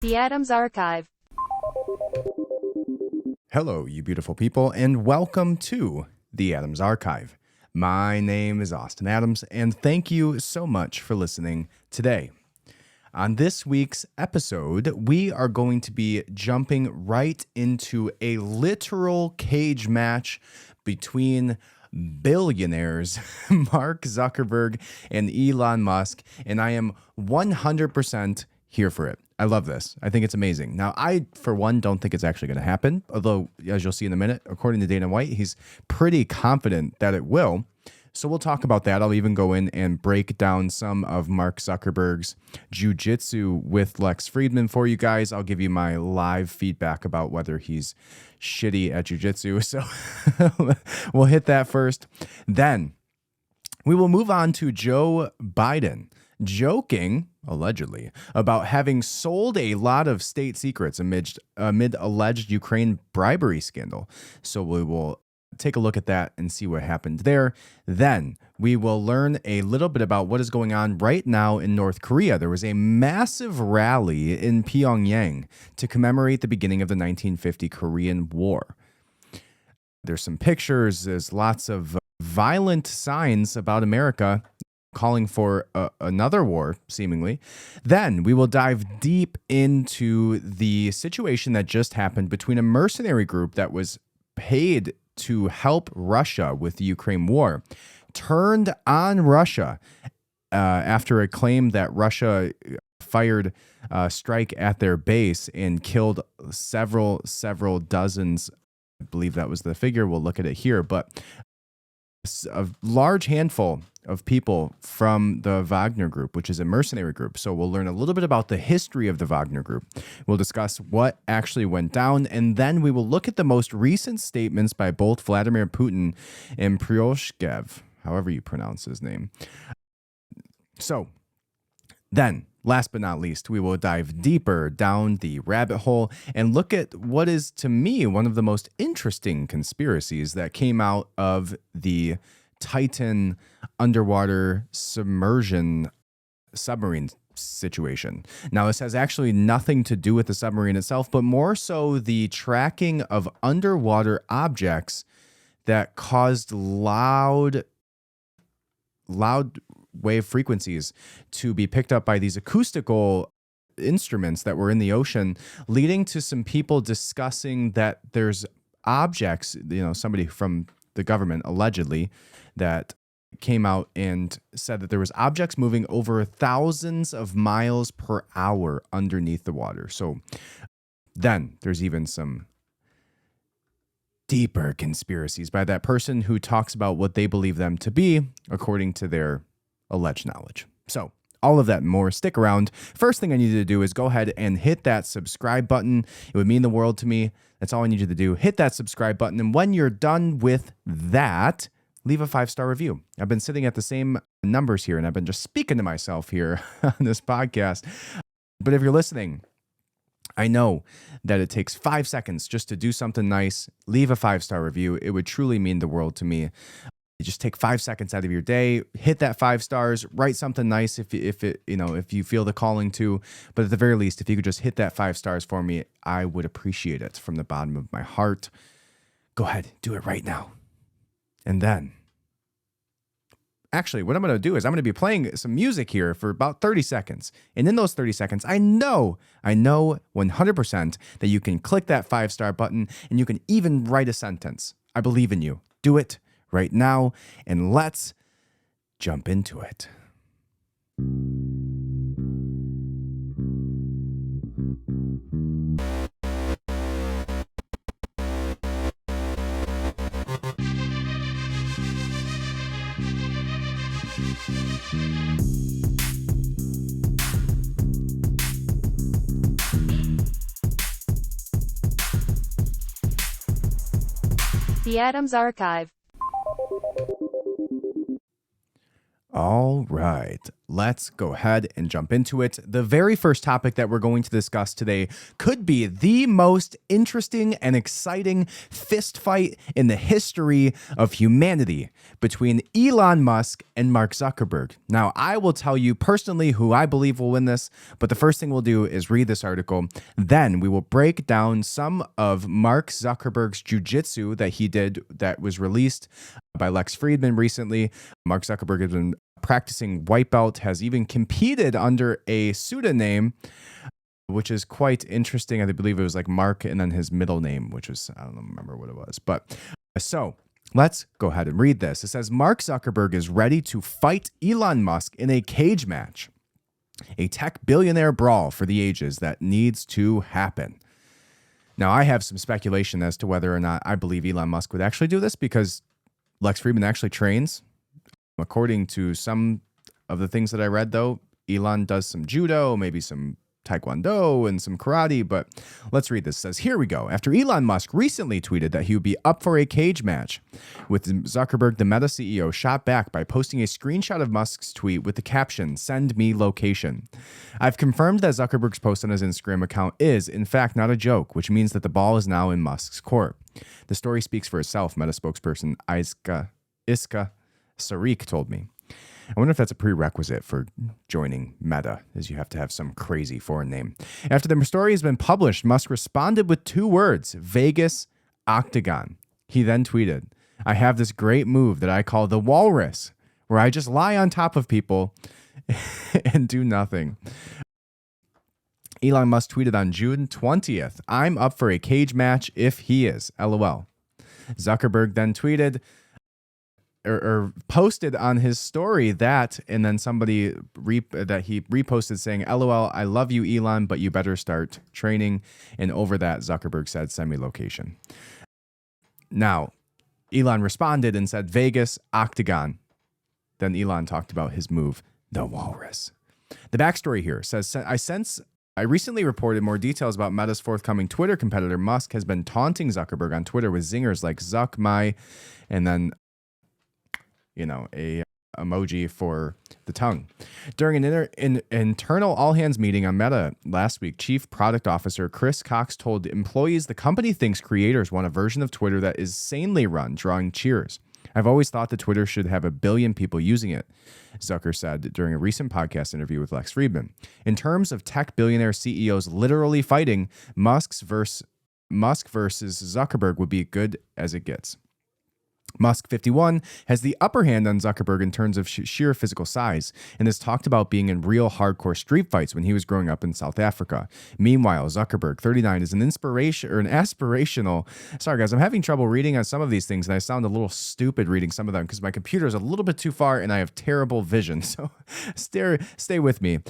The Adams Archive. Hello, you beautiful people, and welcome to the Adams Archive. My name is Austin Adams, and thank you so much for listening today. On this week's episode, we are going to be jumping right into a literal cage match between billionaires Mark Zuckerberg and Elon Musk, and I am 100% here for it. I love this. I think it's amazing. Now, I, for one, don't think it's actually going to happen, although, as you'll see in a minute, according to Dana White, he's pretty confident that it will. So we'll talk about that. I'll even go in and break down some of Mark Zuckerberg's jiu-jitsu with Lex Fridman for you guys. I'll give you my live feedback about whether he's shitty at jiu-jitsu. So we'll hit that first. Then we will move on to Joe Biden joking, allegedly, about having sold a lot of state secrets amid alleged Ukraine bribery scandal. So we will take a look at that and see what happened there. Then we will learn a little bit about what is going on right now in North Korea. There was a massive rally in Pyongyang to commemorate the beginning of the 1950 Korean War. There's some pictures. There's lots of violent signs about America calling for another war, seemingly. Then we will dive deep into the situation that just happened between a mercenary group that was paid to help Russia with the Ukraine war, turned on Russia after a claim that Russia fired a strike at their base and killed several dozens. I believe that was the figure. We'll look at it here, but a large handful of people from the Wagner Group, which is a mercenary group. So we'll learn a little bit about the history of the Wagner Group. We'll discuss what actually went down, and then we will look at the most recent statements by both Vladimir Putin and Pryoshkev, however you pronounce his name. So then, last but not least, we will dive deeper down the rabbit hole and look at what is, to me, one of the most interesting conspiracies that came out of the Titan underwater submersion submarine situation. Now, this has actually nothing to do with the submarine itself, but more so the tracking of underwater objects that caused loud wave frequencies to be picked up by these acoustical instruments that were in the ocean, leading to some people discussing that there's objects, somebody from the government allegedly that came out and said that there was objects moving over thousands of miles per hour underneath the water. So then there's even some deeper conspiracies by that person who talks about what they believe them to be according to their alleged knowledge. So all of that and more, stick around. First thing I need you to do is go ahead and hit that subscribe button. It would mean the world to me. That's all I need you to do. Hit that subscribe button. And when you're done with that, leave a 5-star review. I've been sitting at the same numbers here, and I've been just speaking to myself here on this podcast. But if you're listening, I know that it takes 5 seconds just to do something nice. Leave a 5-star review. It would truly mean the world to me. You just take 5 seconds out of your day, hit that 5 stars, write something nice if you feel the calling to. But at the very least, if you could just hit that 5 stars for me, I would appreciate it from the bottom of my heart. Go ahead, do it right now. And then, actually, what I'm going to do is I'm going to be playing some music here for about 30 seconds. And in those 30 seconds, I know 100% that you can click that 5-star button and you can even write a sentence. I believe in you. Do it right now, and let's jump into it. The Adams Archive. All right. let's go ahead and jump into it. The very first topic that we're going to discuss today could be the most interesting and exciting fist fight in the history of humanity between Elon Musk and Mark Zuckerberg. Now, I will tell you personally who I believe will win this, but the first thing we'll do is read this article. Then we will break down some of Mark Zuckerberg's jujitsu that he did that was released by Lex Fridman recently. Mark Zuckerberg has been practicing white belt, has even competed under a pseudonym, which is quite interesting. I believe it was like Mark and then his middle name, which was, I don't remember what it was. But so let's go ahead and read this. It says, Mark Zuckerberg is ready to fight Elon Musk in a cage match. A tech billionaire brawl for the ages that needs to happen. Now, I have some speculation as to whether or not I believe Elon Musk would actually do this because Lex Fridman actually trains. According to some of the things that I read, though, Elon does some judo, maybe some taekwondo and some karate, but let's read this. It says, here we go. After Elon Musk recently tweeted that he would be up for a cage match with Zuckerberg, the Meta CEO shot back by posting a screenshot of Musk's tweet with the caption, "Send me location." I've confirmed that Zuckerberg's post on his Instagram account is, in fact, not a joke, which means that the ball is now in Musk's court. The story speaks for itself, Meta spokesperson Iska Sarik told me. I wonder if that's a prerequisite for joining Meta, is you have to have some crazy foreign name. After the story has been published, Musk responded with 2 words, Vegas Octagon. He then tweeted, I have this great move that I call the walrus, where I just lie on top of people and do nothing. Elon Musk tweeted on June 20th, I'm up for a cage match if he is, LOL. Zuckerberg then tweeted, or posted on his story that, and then somebody that he reposted saying, LOL, I love you, Elon, but you better start training. And over that, Zuckerberg said, send me location. Now, Elon responded and said, Vegas, Octagon. Then Elon talked about his move, the walrus. The backstory here says, I recently reported more details about Meta's forthcoming Twitter competitor. Musk has been taunting Zuckerberg on Twitter with zingers like Zuck, my, and then a emoji for the tongue. During an internal all-hands meeting on Meta last week, Chief Product Officer Chris Cox told employees the company thinks creators want a version of Twitter that is sanely run, drawing cheers. I've always thought that Twitter should have 1 billion people using it, Zucker said during a recent podcast interview with Lex Fridman. In terms of tech billionaire CEOs literally fighting, Musk versus Zuckerberg would be good as it gets. Musk, 51, has the upper hand on Zuckerberg in terms of sheer physical size and has talked about being in real hardcore street fights when he was growing up in South Africa. Meanwhile, Zuckerberg, 39, is an aspirational. Sorry, guys, I'm having trouble reading on some of these things, and I sound a little stupid reading some of them because my computer is a little bit too far and I have terrible vision. So stay with me.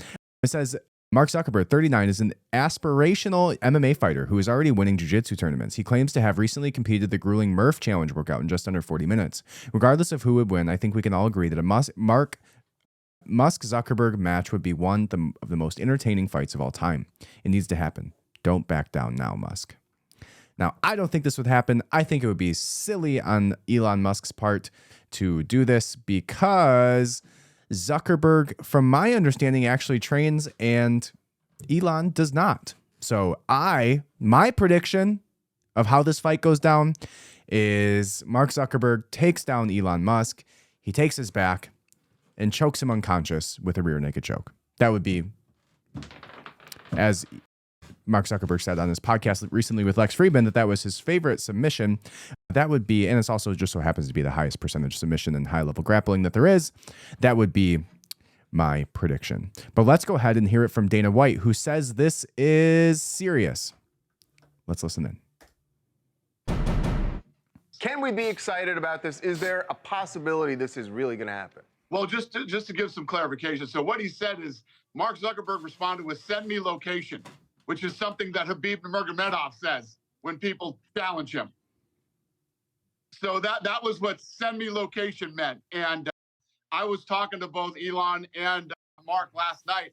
It says, Mark Zuckerberg, 39, is an aspirational MMA fighter who is already winning jiu-jitsu tournaments. He claims to have recently competed the grueling Murph Challenge workout in just under 40 minutes. Regardless of who would win, I think we can all agree that a Musk-Zuckerberg match would be one of the most entertaining fights of all time. It needs to happen. Don't back down now, Musk. Now, I don't think this would happen. I think it would be silly on Elon Musk's part to do this because Zuckerberg, from my understanding, actually trains and Elon does not. So my prediction of how this fight goes down is Mark Zuckerberg takes down Elon Musk. He takes his back and chokes him unconscious with a rear naked choke. That would be, as Mark Zuckerberg said on his podcast recently with Lex Fridman, that was his favorite submission. That would be, and it's also just so happens to be the highest percentage submission and high level grappling that there is. That would be my prediction. But let's go ahead and hear it from Dana White, who says this is serious. Let's listen in. Can we be excited about this? Is there a possibility this is really going to happen? Well, just to give some clarification. So what he said is Mark Zuckerberg responded with send me location, which is something that Habib Nurmagomedov says when people challenge him. So that was what send me location meant. And I was talking to both Elon and Mark last night.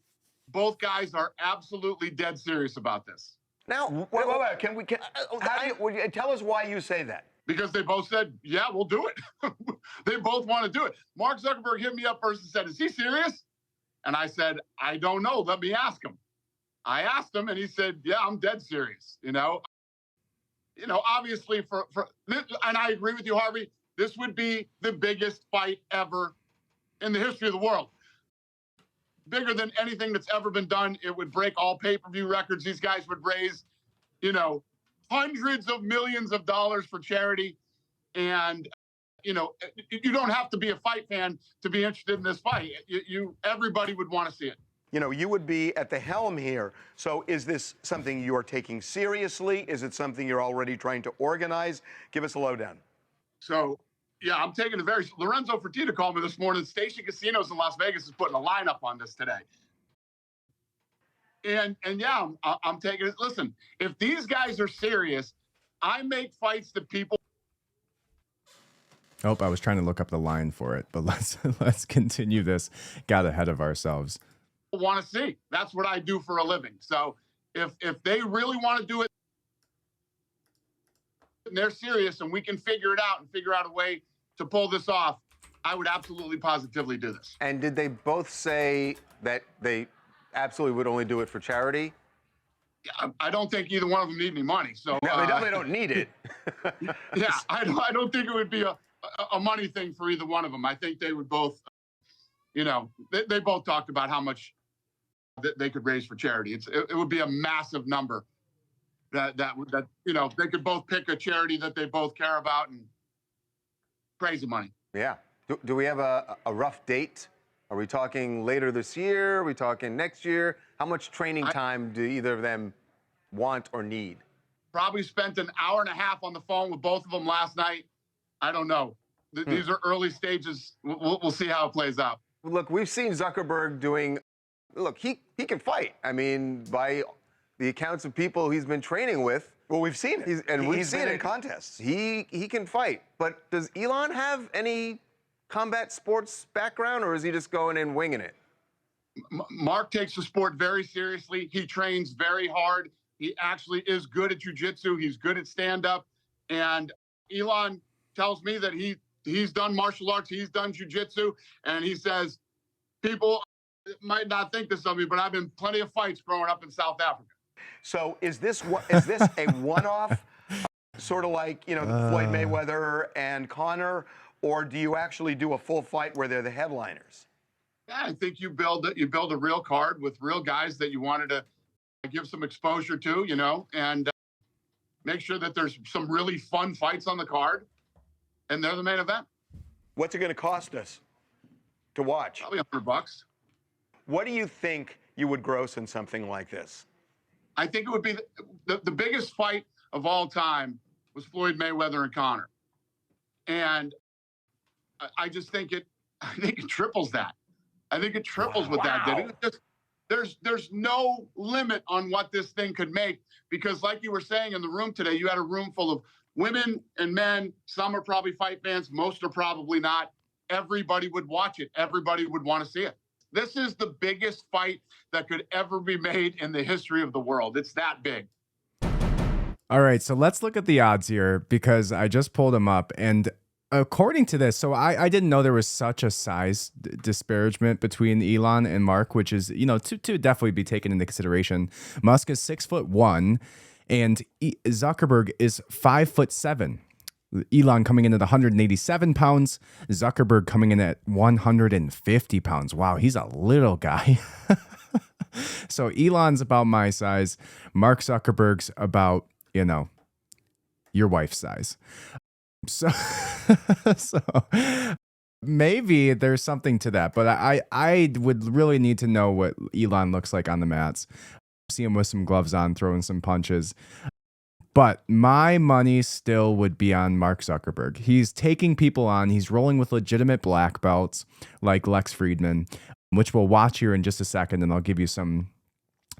Both guys are absolutely dead serious about this. Now, wait. Tell us why you say that. Because they both said, yeah, we'll do it. They both want to do it. Mark Zuckerberg hit me up first and said, is he serious? And I said, I don't know. Let me ask him. I asked him, and he said, yeah, I'm dead serious. Obviously and I agree with you, Harvey, this would be the biggest fight ever in the history of the world. Bigger than anything that's ever been done. It would break all pay-per-view records. These guys would raise, hundreds of millions of dollars for charity. And, you don't have to be a fight fan to be interested in this fight. Everybody would want to see it. You would be at the helm here. So is this something you're taking seriously? Is it something you're already trying to organize? Give us a lowdown. So, yeah, I'm taking it very. Lorenzo Fertitta called me this morning. Station Casinos in Las Vegas is putting a lineup on this today. And yeah, I'm taking it. Listen, if these guys are serious, I make fights that people. Oh, I was trying to look up the line for it, but let's continue this. Got ahead of ourselves. Want to see. That's what I do for a living. So if they really want to do it and they're serious and we can figure it out and figure out a way to pull this off, I would absolutely positively do this. And did they both say that they absolutely would only do it for charity? I don't think either one of them need any money. So no, they definitely don't need it. Yeah, I don't think it would be a money thing for either one of them. I think they would both, they both talked about how much that they could raise for charity. It would be a massive number that they could both pick a charity that they both care about and crazy money. Yeah. Do we have a rough date? Are we talking later this year? Are we talking next year? How much training time do either of them want or need? Probably spent an hour and a half on the phone with both of them last night. I don't know. These are early stages. We'll see how it plays out. Look, we've seen Zuckerberg doing. Look, he can fight. I mean, by the accounts of people he's been training with. Well, we've seen it. He's been in contests. He can fight. But does Elon have any combat sports background, or is he just going in winging it? Mark takes the sport very seriously. He trains very hard. He actually is good at jiu-jitsu. He's good at stand-up. And Elon tells me that he's done martial arts. He's done jiu-jitsu. And he says, people might not think this of me, but I've been plenty of fights growing up in South Africa. So is this a one-off, sort of like, Floyd Mayweather and Conor, or do you actually do a full fight where they're the headliners? Yeah, I think you build a real card with real guys that you wanted to give some exposure to, and make sure that there's some really fun fights on the card, and they're the main event. What's it going to cost us to watch? Probably $100. What do you think you would gross in something like this? I think it would be the biggest fight of all time was Floyd Mayweather and Conor. And I just think it triples that. I think it triples what that did. There's no limit on what this thing could make, because like you were saying in the room today, you had a room full of women and men. Some are probably fight fans. Most are probably not. Everybody would watch it. Everybody would want to see it. This is the biggest fight that could ever be made in the history of the world. It's that big. All right, so let's look at the odds here, because I just pulled them up, and according to this, so I didn't know there was such a size disparagement between Elon and Mark, which is, to definitely be taken into consideration. Musk is 6'1", and Zuckerberg is 5'7". Elon coming in at 187 pounds, Zuckerberg coming in at 150 pounds. Wow, he's a little guy. So Elon's about my size. Mark Zuckerberg's about, your wife's size. So maybe there's something to that, but I would really need to know what Elon looks like on the mats. See him with some gloves on, throwing some punches. But my money still would be on Mark Zuckerberg. He's taking people on. He's rolling with legitimate black belts like Lex Friedman, which we'll watch here in just a second, and I'll give you some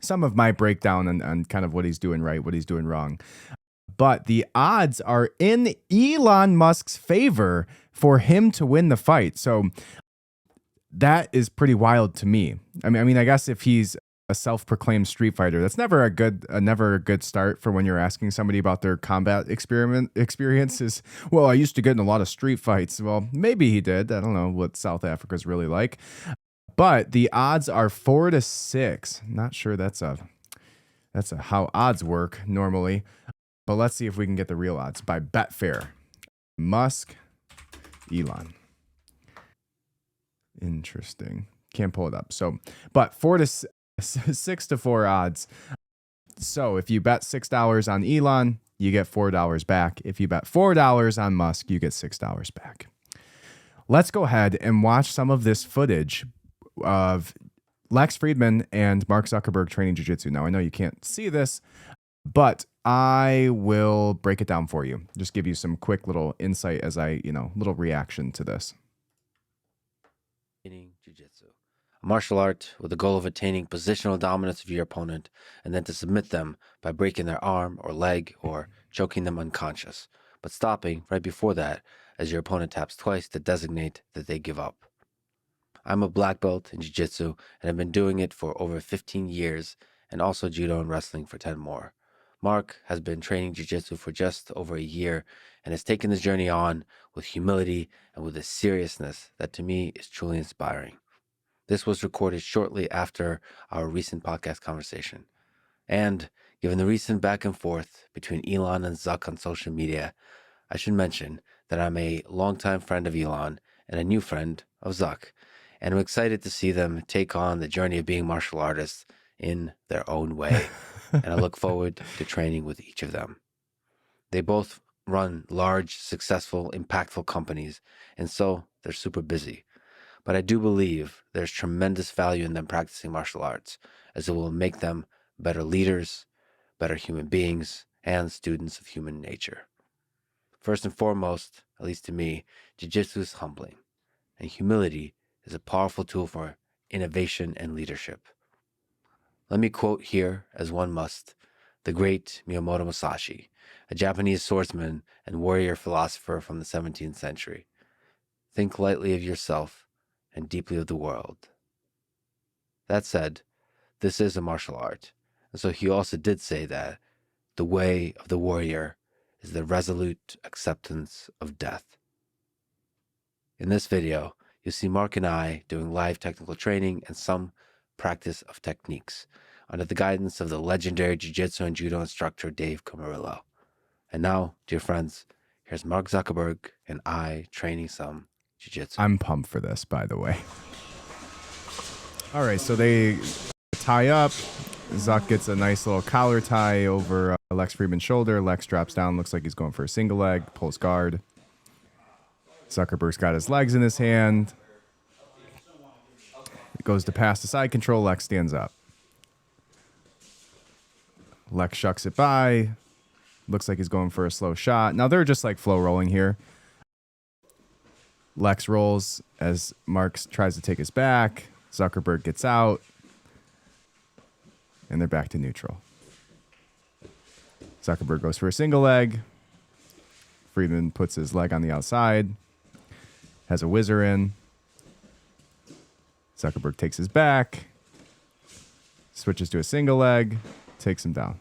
of my breakdown on kind of what he's doing right, what he's doing wrong. But the odds are in Elon Musk's favor for him to win the fight. So that is pretty wild to me. I mean, I guess if he's a self-proclaimed street fighter, that's never a good start for when you're asking somebody about their combat experiences. Well, I used to get in a lot of street fights. Well, maybe he did. I don't know what South Africa's really like. But the odds are 4-6. Not sure that's how odds work normally. But let's see if we can get the real odds by Betfair. Musk, Elon. Interesting. Can't pull it up. So, but 6-4 odds. So if you bet $6 on Elon, you get $4 back. If you bet $4 on Musk, you get $6 back. Let's go ahead and watch some of this footage of Lex Fridman and Mark Zuckerberg training jiu-jitsu. Now, I know you can't see this, but I will break it down for you. Just give you some quick little insight as little reaction to this. Jiu-jitsu, a martial art with the goal of attaining positional dominance of your opponent and then to submit them by breaking their arm or leg or choking them unconscious, but stopping right before that as your opponent taps twice to designate that they give up. I'm a black belt in jiu-jitsu and have been doing it for over 15 years and also judo and wrestling for 10 more. Mark has been training jiu-jitsu for just over a year and has taken this journey on with humility and with a seriousness that to me is truly inspiring. This was recorded shortly after our recent podcast conversation. And given the recent back and forth between Elon and Zuck on social media, I should mention that I'm a longtime friend of Elon and a new friend of Zuck, and I'm excited to see them take on the journey of being martial artists in their own way. And I look forward to training with each of them. They both run large, successful, impactful companies, and so they're super busy. But I do believe there's tremendous value in them practicing martial arts, as it will make them better leaders, better human beings, and students of human nature. First and foremost, at least to me, jiu-jitsu is humbling, and humility is a powerful tool for innovation and leadership. Let me quote here, as one must, the great Miyamoto Musashi, a Japanese swordsman and warrior philosopher from the 17th century. Think lightly of yourself and deeply of the world. That said, this is a martial art, and so he also did say that the way of the warrior is the resolute acceptance of death. In this video, you'll see Mark and I doing live technical training and some practice of techniques under the guidance of the legendary jiu-jitsu and judo instructor Dave Camarillo. And now, dear friends, here's Mark Zuckerberg and I training some jiu-jitsu. I'm pumped for this, by the way. All right, so they tie up. Zuck gets a nice little collar tie over Lex Fridman's shoulder. Lex drops down, looks like he's going for a single leg, pulls guard. Zuckerberg's got his legs in his hand. It goes to pass the side control. Lex stands up. Lex shucks it by. Looks like he's going for a slow shot. Now they're just like flow rolling here. Lex rolls as Mark tries to take his back. Zuckerberg gets out. And they're back to neutral. Zuckerberg goes for a single leg. Fridman puts his leg on the outside. Has a whizzer in. Zuckerberg takes his back. Switches to a single leg. Takes him down.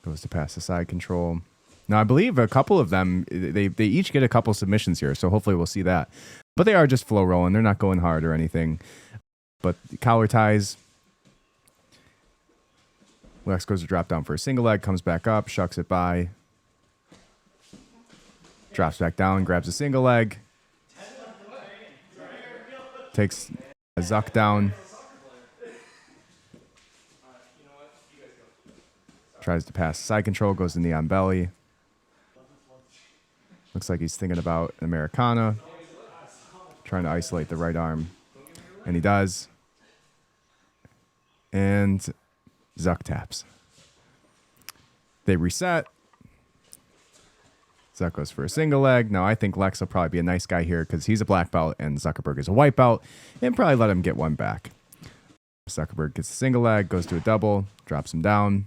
Goes to pass the side control. Now, I believe a couple of them, they each get a couple submissions here, so hopefully we'll see that. But they are just flow rolling. They're not going hard or anything. But the collar ties. Lex goes to drop down for a single leg, comes back up, shucks it by. Drops back down, grabs a single leg. Takes a Zuck down. Tries to pass side control, goes to knee on belly. Looks like he's thinking about an Americana. Trying to isolate the right arm. And he does. And Zuck taps. They reset. Zuck goes for a single leg. Now, I think Lex will probably be a nice guy here because he's a black belt and Zuckerberg is a white belt, and probably let him get one back. Zuckerberg gets a single leg, goes to a double, drops him down.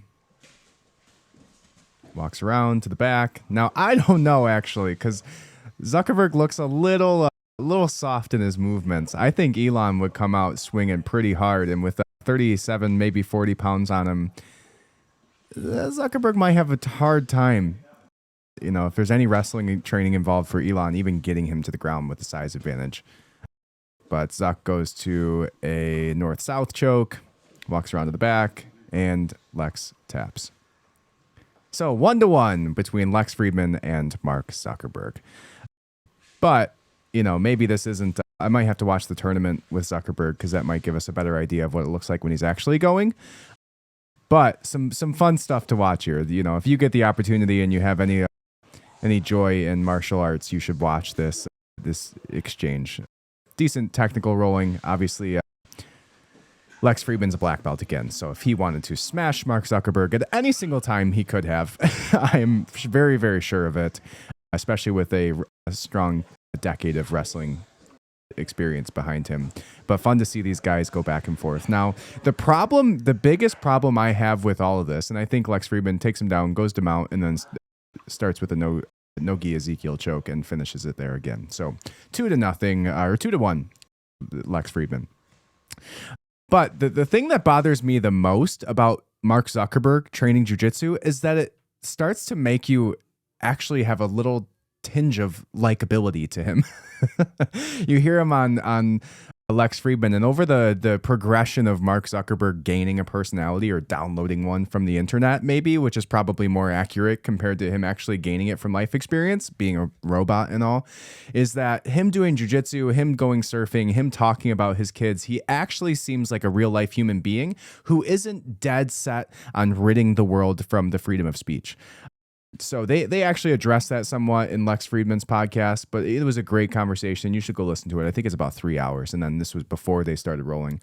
Walks around to the back. Now, I don't know, actually, because Zuckerberg looks a little soft in his movements. I think Elon would come out swinging pretty hard, and with 37, maybe 40 pounds on him, Zuckerberg might have a hard time. You know, if there's any wrestling training involved for Elon, even getting him to the ground with the size advantage. But Zuck goes to a north-south choke, walks around to the back, and Lex taps. So 1-1 between Lex Fridman and Mark Zuckerberg. But, maybe this isn't... I might have to watch the tournament with Zuckerberg because that might give us a better idea of what it looks like when he's actually going. But some fun stuff to watch here. If you get the opportunity and you have any joy in martial arts, you should watch this exchange. Decent technical rolling. Obviously, Lex Fridman's a black belt again. So if he wanted to smash Mark Zuckerberg at any single time, he could have. I'm very, very sure of it, especially with a strong decade of wrestling experience behind him. But fun to see these guys go back and forth. Now, the biggest problem I have with all of this, and I think Lex Fridman takes him down, goes to mount, and then starts with a no-gi Ezekiel choke and finishes it there again. So 2-0 or 2-1, Lex Fridman. But the thing that bothers me the most about Mark Zuckerberg training jiu-jitsu is that it starts to make you actually have a little tinge of likability to him. You hear him on Lex Fridman, and over the progression of Mark Zuckerberg gaining a personality or downloading one from the internet, maybe, which is probably more accurate compared to him actually gaining it from life experience, being a robot and all, is that him doing jiu-jitsu, him going surfing, him talking about his kids, he actually seems like a real life human being who isn't dead set on ridding the world from the freedom of speech. So they actually addressed that somewhat in Lex Fridman's podcast, but it was a great conversation. You should go listen to it. I think it's about 3 hours, and then this was before they started rolling.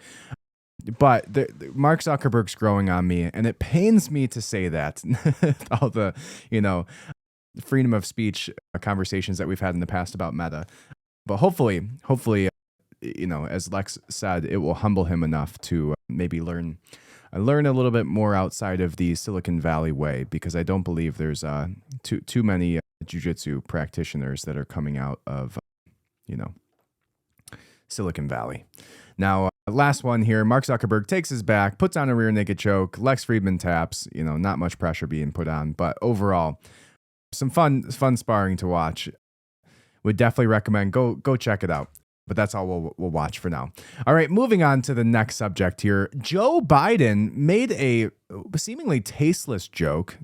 But Mark Zuckerberg's growing on me, and it pains me to say that. All the, freedom of speech conversations that we've had in the past about Meta. But hopefully, as Lex said, it will humble him enough to maybe learn a little bit more outside of the Silicon Valley way, because I don't believe there's too many jiu-jitsu practitioners that are coming out of, Silicon Valley. Now, last one here, Mark Zuckerberg takes his back, puts on a rear naked choke, Lex Fridman taps, not much pressure being put on, but overall, some fun sparring to watch. Would definitely recommend, go check it out. But that's all we'll watch for now. All right, moving on to the next subject here. Joe Biden made a seemingly tasteless joke.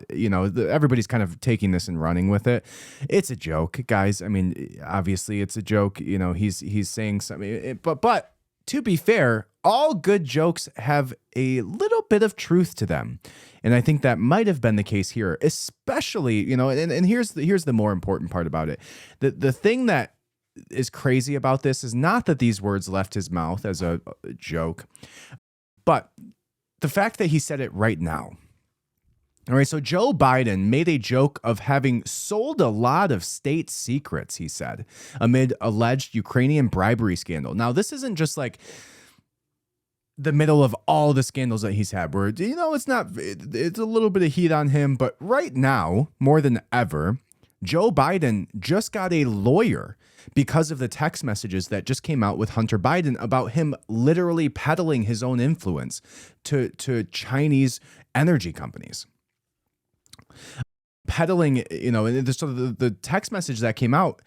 Everybody's kind of taking this and running with it. It's a joke, guys. I mean, obviously it's a joke. He's saying something. But to be fair, all good jokes have a little bit of truth to them. And I think that might have been the case here, especially, and here's the more important part about it. The thing that is crazy about this is not that these words left his mouth as a joke, but the fact that he said it right now. All right, so Joe Biden made a joke of having sold a lot of state secrets, he said, amid alleged Ukrainian bribery scandal. Now, this isn't just like the middle of all the scandals that he's had where, it's a little bit of heat on him, but right now, more than ever, Joe Biden just got a lawyer because of the text messages that just came out with Hunter Biden about him literally peddling his own influence to Chinese energy companies. Peddling, so the text message that came out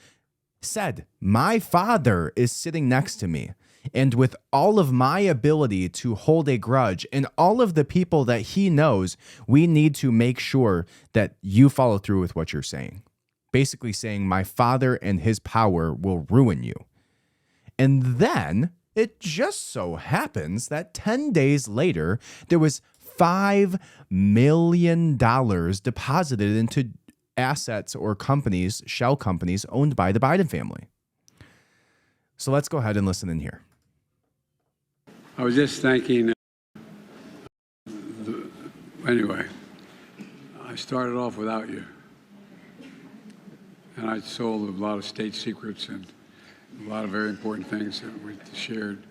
said, "My father is sitting next to me, and with all of my ability to hold a grudge and all of the people that he knows, we need to make sure that you follow through with what you're saying." Basically saying my father and his power will ruin you. And then it just so happens that 10 days later, there was $5 million deposited into assets or companies, shell companies owned by the Biden family. So let's go ahead and listen in here. I was just thinking, anyway, I started off without you. And I sold a lot of state secrets and a lot of very important things that we shared.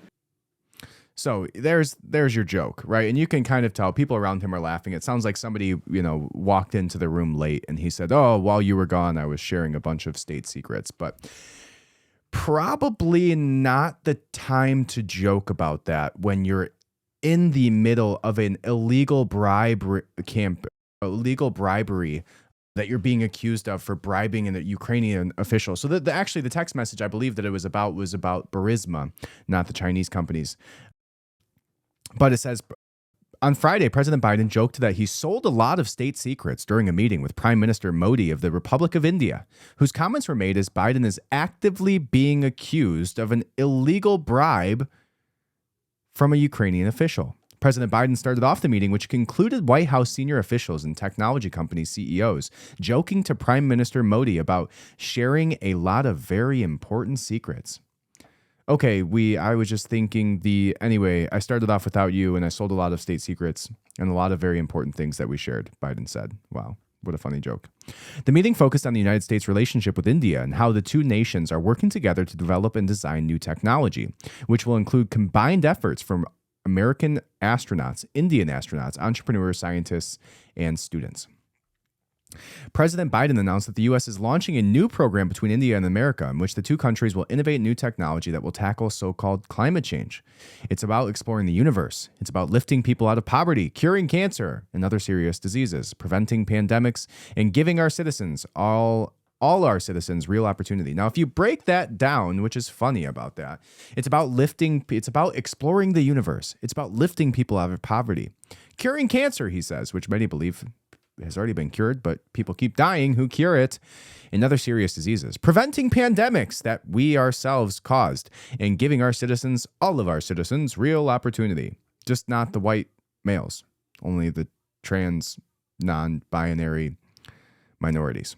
So there's your joke, right? And you can kind of tell people around him are laughing. It sounds like somebody, walked into the room late and he said, "Oh, while you were gone, I was sharing a bunch of state secrets." But probably not the time to joke about that when you're in the middle of an illegal bribery that you're being accused of for bribing a Ukrainian official. So actually the text message I believe that it was about Burisma, not the Chinese companies. But it says, on Friday, President Biden joked that he sold a lot of state secrets during a meeting with Prime Minister Modi of the Republic of India, whose comments were made as Biden is actively being accused of an illegal bribe from a Ukrainian official. President Biden started off the meeting, which concluded White House senior officials and technology company CEOs joking to Prime Minister Modi about sharing a lot of very important secrets. Okay, I was just thinking anyway, I started off without you and I sold a lot of state secrets and a lot of very important things that we shared, Biden said. Wow, what a funny joke. The meeting focused on the United States' relationship with India and how the two nations are working together to develop and design new technology, which will include combined efforts from American astronauts, Indian astronauts, entrepreneurs, scientists, and students. President Biden announced that the U.S. is launching a new program between India and America in which the two countries will innovate new technology that will tackle so-called climate change. It's about exploring the universe. It's about lifting people out of poverty, curing cancer and other serious diseases, preventing pandemics, and giving our citizens, all our citizens, real opportunity. Now, if you break that down, which is funny about that, it's about exploring the universe. It's about lifting people out of poverty. Curing cancer, he says, which many believe has already been cured, but people keep dying who cure it, and other serious diseases. Preventing pandemics that we ourselves caused, and giving our citizens, all of our citizens, real opportunity. Just not the white males, only the trans, non-binary minorities.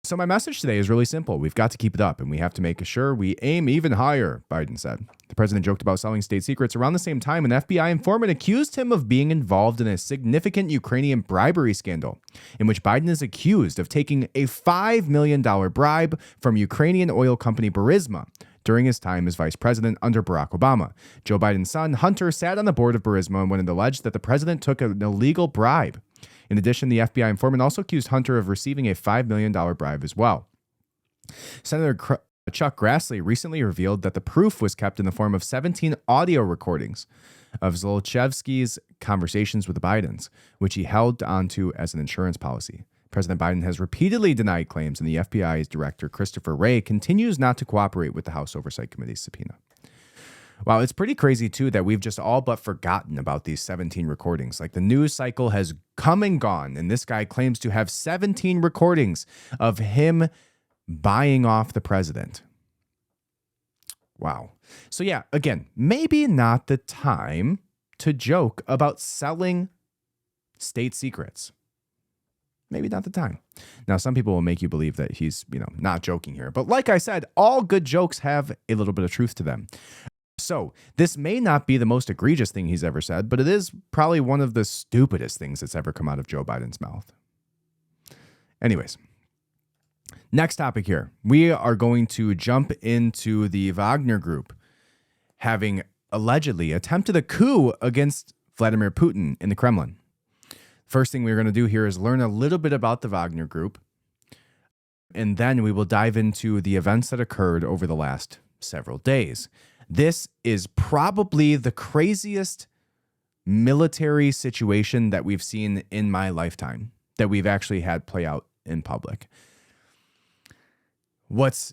So my message today is really simple. We've got to keep it up, and we have to make sure we aim even higher, Biden said. The president joked about selling state secrets around the same time an FBI informant accused him of being involved in a significant Ukrainian bribery scandal, in which Biden is accused of taking a $5 million bribe from Ukrainian oil company Burisma during his time as vice president under Barack Obama. Joe Biden's son, Hunter, sat on the board of Burisma when it alleged that the president took an illegal bribe. In addition, the FBI informant also accused Hunter of receiving a $5 million bribe as well. Senator Chuck Grassley recently revealed that the proof was kept in the form of 17 audio recordings of Zlochevsky's conversations with the Bidens, which he held onto as an insurance policy. President Biden has repeatedly denied claims, and the FBI's director, Christopher Wray, continues not to cooperate with the House Oversight Committee's subpoena. Wow, it's pretty crazy, too, that we've just all but forgotten about these 17 recordings. Like, the news cycle has come and gone, and this guy claims to have 17 recordings of him buying off the president. Wow. So, yeah, again, maybe not the time to joke about selling state secrets. Maybe not the time. Now, some people will make you believe that he's, not joking here. But like I said, all good jokes have a little bit of truth to them. So this may not be the most egregious thing he's ever said, but it is probably one of the stupidest things that's ever come out of Joe Biden's mouth. Anyways, next topic here. We are going to jump into the Wagner Group having allegedly attempted a coup against Vladimir Putin in the Kremlin. First thing we're going to do here is learn a little bit about the Wagner Group, and then we will dive into the events that occurred over the last several days. This is probably the craziest military situation that we've seen in my lifetime, that we've actually had play out in public. What's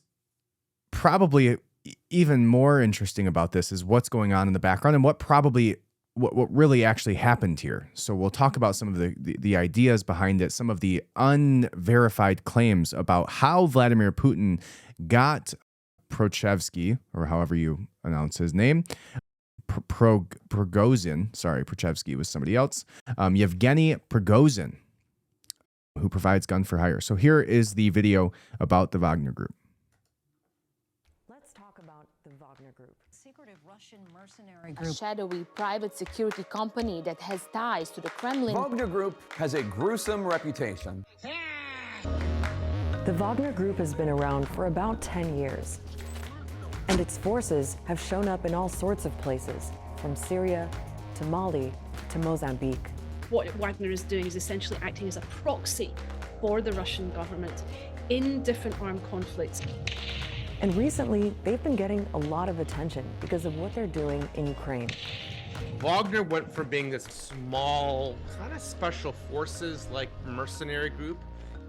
probably even more interesting about this is what's going on in the background and what really actually happened here. So we'll talk about some of the ideas behind it, some of the unverified claims about how Vladimir Putin got Prochevsky, or however you announce his name, Prigozhin, sorry, Prochevsky was somebody else, Yevgeny Prigozhin, who provides gun for hire. So here is the video about the Wagner Group. Let's talk about the Wagner Group. Secretive Russian mercenary group. A shadowy private security company that has ties to the Kremlin. Wagner Group has a gruesome reputation. The Wagner Group has been around for about 10 years, and its forces have shown up in all sorts of places, from Syria to Mali to Mozambique. What Wagner is doing is essentially acting as a proxy for the Russian government in different armed conflicts. And recently, they've been getting a lot of attention because of what they're doing in Ukraine. Wagner went from being this small, kind of special forces like mercenary group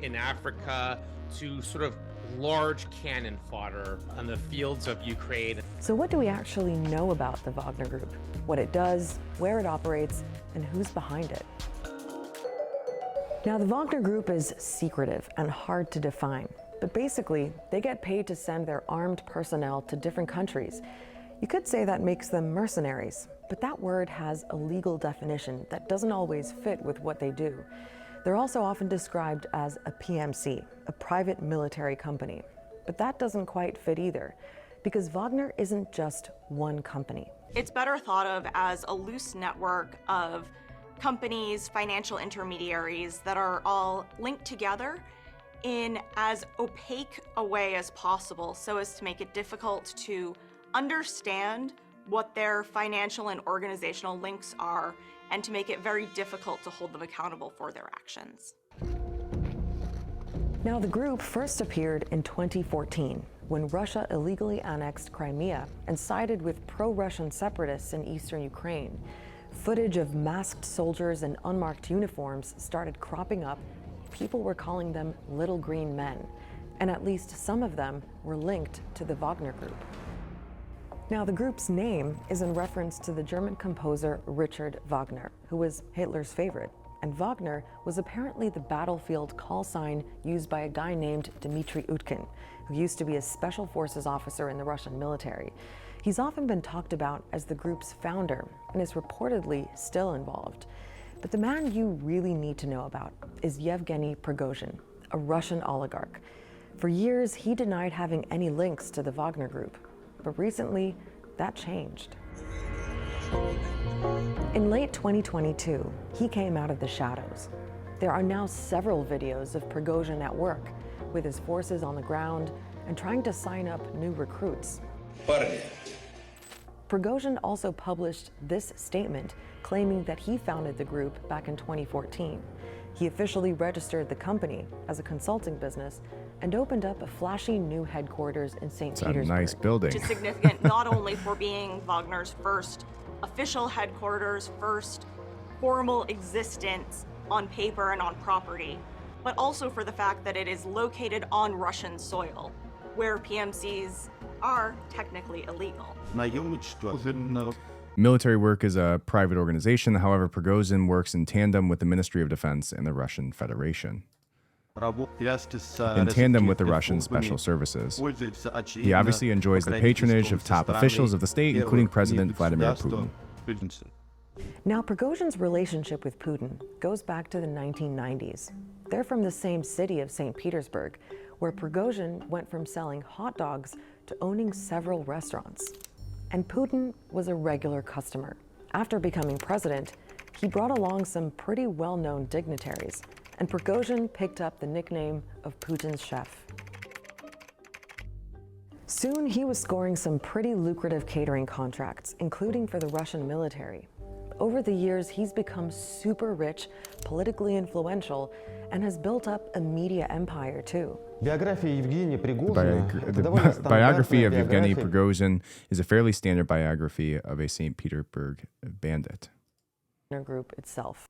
in Africa to sort of large cannon fodder on the fields of Ukraine. So what do we actually know about the Wagner Group? What it does, where it operates, and who's behind it? Now, the Wagner Group is secretive and hard to define, but basically, they get paid to send their armed personnel to different countries. You could say that makes them mercenaries, but that word has a legal definition that doesn't always fit with what they do. They're also often described as a PMC, a private military company. But that doesn't quite fit either, because Wagner isn't just one company. It's better thought of as a loose network of companies, financial intermediaries that are all linked together in as opaque a way as possible so as to make it difficult to understand what their financial and organizational links are, and to make it very difficult to hold them accountable for their actions. Now, the group first appeared in 2014 when Russia illegally annexed Crimea and sided with pro-Russian separatists in eastern Ukraine. Footage of masked soldiers in unmarked uniforms started cropping up. People were calling them little green men, and at least some of them were linked to the Wagner Group. Now, the group's name is in reference to the German composer Richard Wagner, who was Hitler's favorite. And Wagner was apparently the battlefield call sign used by a guy named Dmitry Utkin, who used to be a special forces officer in the Russian military. He's often been talked about as the group's founder and is reportedly still involved. But the man you really need to know about is Yevgeny Prigozhin, a Russian oligarch. For years, he denied having any links to the Wagner Group. But recently, that changed. In late 2022, he came out of the shadows. There are now several videos of Prigozhin at work, with his forces on the ground and trying to sign up new recruits. Prigozhin also published this statement claiming that he founded the group back in 2014. He officially registered the company as a consulting business and opened up a flashy new headquarters in St. Petersburg. It's a nice building. Which is significant not only for being Wagner's first official headquarters, first formal existence on paper and on property, but also for the fact that it is located on Russian soil, where PMCs are technically illegal. Military work is a private organization. However, Prigozhin works in tandem with the Ministry of Defense and the Russian Federation. In tandem with the Russian Special Services. He obviously enjoys the patronage of top officials of the state, including President Vladimir Putin. Now, Prigozhin's relationship with Putin goes back to the 1990s. They're from the same city of St. Petersburg, where Prigozhin went from selling hot dogs to owning several restaurants. And Putin was a regular customer. After becoming president, he brought along some pretty well-known dignitaries, and Prigozhin picked up the nickname of Putin's chef. Soon, he was scoring some pretty lucrative catering contracts, including for the Russian military. Over the years, he's become super rich, politically influential, and has built up a media empire, too. The biography of Yevgeny Prigozhin is a fairly standard biography of a St. Petersburg bandit. Group itself.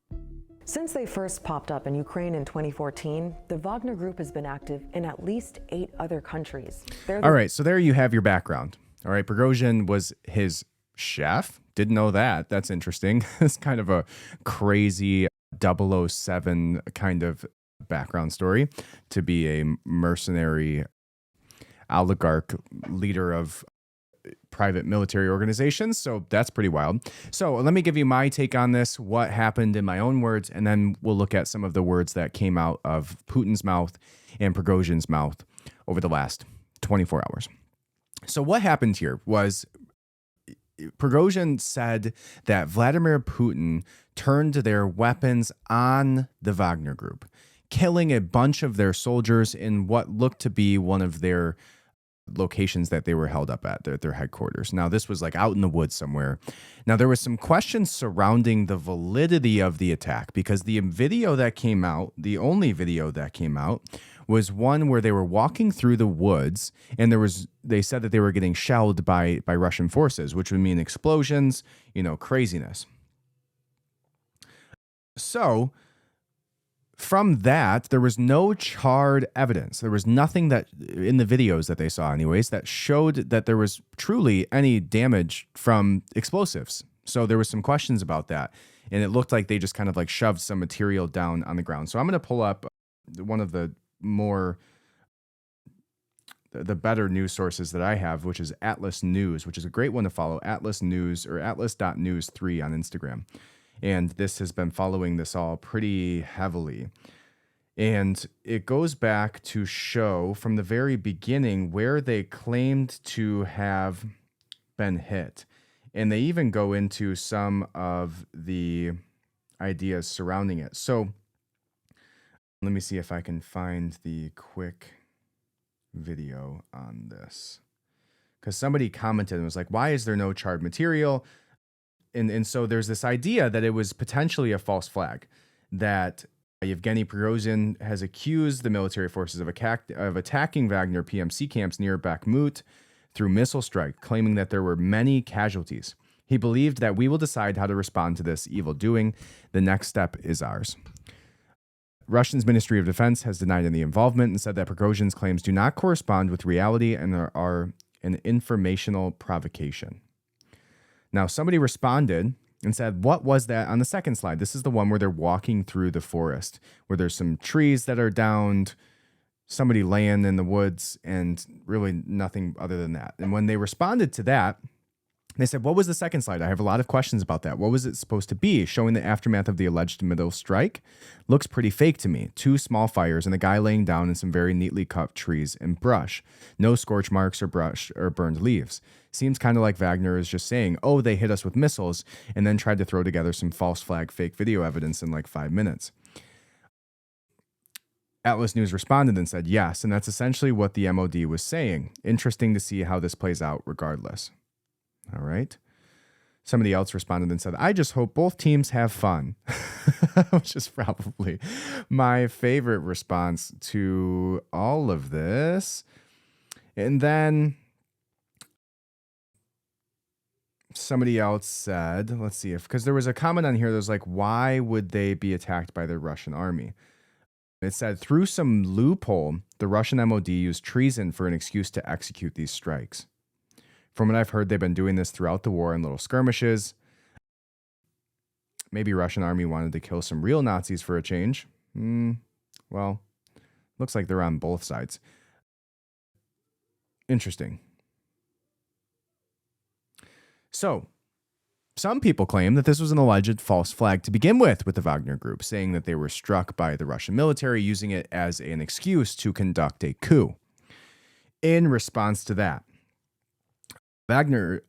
Since they first popped up in Ukraine in 2014, the Wagner Group has been active in at least 8 other countries. All right, so there you have your background. All right, Prigozhin was his chef. Didn't know that. That's interesting. It's kind of a crazy 007 kind of background story to be a mercenary oligarch leader of private military organizations. So that's pretty wild. So let me give you my take on this, what happened in my own words, and then we'll look at some of the words that came out of Putin's mouth and Prigozhin's mouth over the last 24 hours. So what happened here was Prigozhin said that Vladimir Putin turned their weapons on the Wagner Group, killing a bunch of their soldiers in what looked to be one of their locations that they were held up at, their headquarters. Now, this was like out in the woods somewhere. Now, there was some questions surrounding the validity of the attack because the video that came out, the only video that came out, was one where they were walking through the woods and they said that they were getting shelled by Russian forces, which would mean explosions, craziness. So from that, there was no charred evidence. There was nothing that in the videos that they saw anyways that showed that there was truly any damage from explosives. So there was some questions about that. And it looked like they just kind of like shoved some material down on the ground. So I'm going to pull up one of the better news sources that I have, which is Atlas News, which is a great one to follow. Atlas News or atlas.news3 on Instagram. And this has been following this all pretty heavily. And it goes back to show from the very beginning where they claimed to have been hit. And they even go into some of the ideas surrounding it. So let me see if I can find the quick video on this. Because somebody commented and was like, why is there no charred material? And so there's this idea that it was potentially a false flag, that Yevgeny Prigozhin has accused the military forces of attacking Wagner PMC camps near Bakhmut through missile strike, claiming that there were many casualties. He believed that we will decide how to respond to this evil doing. The next step is ours. Russia's Ministry of Defense has denied any involvement and said that Prigozhin's claims do not correspond with reality and are an informational provocation. Now, somebody responded and said, what was that on the second slide? This is the one where they're walking through the forest, where there's some trees that are downed, somebody laying in the woods, and really nothing other than that. And when they responded to that, they said, what was the second slide? I have a lot of questions about that. What was it supposed to be? Showing the aftermath of the alleged middle strike? Looks pretty fake to me. 2 small fires and a guy laying down in some very neatly cut trees and brush. No scorch marks or brush or burned leaves. Seems kind of like Wagner is just saying, oh, they hit us with missiles, and then tried to throw together some false flag fake video evidence in like 5 minutes. Atlas News responded and said, yes, and that's essentially what the MOD was saying. Interesting to see how this plays out regardless. All right. Somebody else responded and said, I just hope both teams have fun, which is probably my favorite response to all of this. And then somebody else said, let's see if, because there was a comment on here that was like, why would they be attacked by the Russian army? It said, through some loophole, the Russian MOD used treason for an excuse to execute these strikes. From what I've heard, they've been doing this throughout the war in little skirmishes. Maybe Russian army wanted to kill some real Nazis for a change. Well, looks like they're on both sides. Interesting. So, some people claim that this was an alleged false flag to begin with the Wagner Group, saying that they were struck by the Russian military, using it as an excuse to conduct a coup. In response to that, Wagner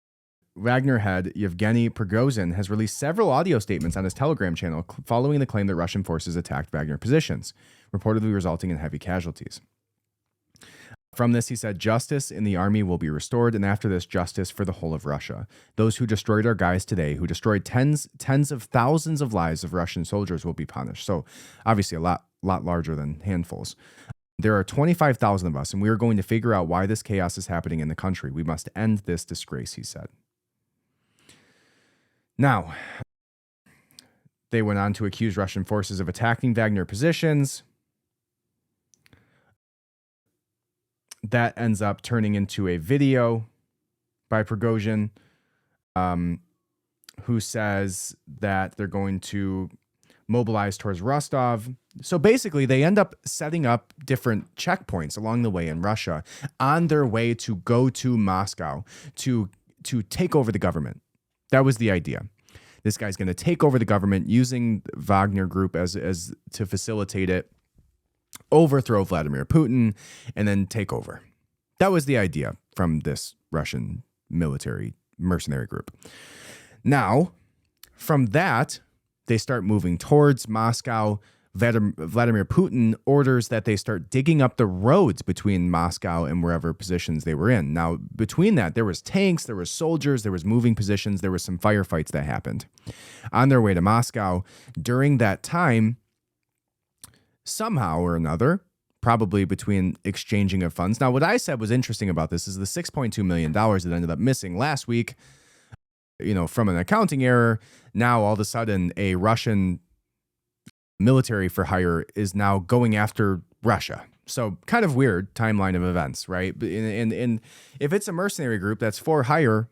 head Yevgeny Prigozhin has released several audio statements on his Telegram channel following the claim that Russian forces attacked Wagner positions, reportedly resulting in heavy casualties. From this, he said, justice in the army will be restored, and after this, justice for the whole of Russia. Those who destroyed our guys today, who destroyed tens of thousands of lives of Russian soldiers, will be punished. So obviously a lot larger than handfuls. There are 25,000 of us, and we are going to figure out why this chaos is happening in the country. We must end this disgrace, he said. Now, they went on to accuse Russian forces of attacking Wagner positions. That ends up turning into a video by Prigozhin, who says that they're going to mobilize towards Rostov. So basically, they end up setting up different checkpoints along the way in Russia on their way to go to Moscow to take over the government. That was the idea. This guy's going to take over the government using the Wagner Group as to facilitate it, overthrow Vladimir Putin, and then take over. That was the idea from this Russian military mercenary group. Now, from that, they start moving towards Moscow. Vladimir Putin orders that they start digging up the roads between Moscow and wherever positions they were in. Now, between that, there was tanks, there was soldiers, there was moving positions, there was some firefights that happened. On their way to Moscow, during that time, somehow or another, probably between exchanging of funds. Now, what I said was interesting about this is the $6.2 million that ended up missing last week, from an accounting error. Now, all of a sudden, a Russian military for hire is now going after Russia. So kind of weird timeline of events, right? And if it's a mercenary group that's for hire,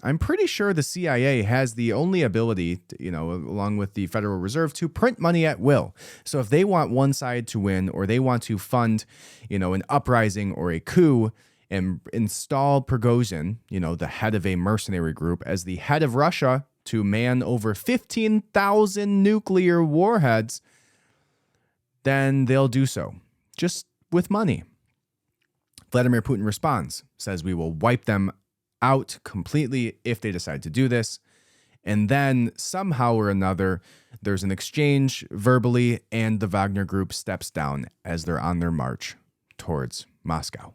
I'm pretty sure the CIA has the only ability, along with the Federal Reserve, to print money at will. So if they want one side to win, or they want to fund, an uprising or a coup and install Prigozhin, the head of a mercenary group, as the head of Russia to man over 15,000 nuclear warheads, then they'll do so, just with money. Vladimir Putin responds, says we will wipe them out completely if they decide to do this. And then somehow or another, there's an exchange verbally, and the Wagner group steps down as they're on their march towards Moscow.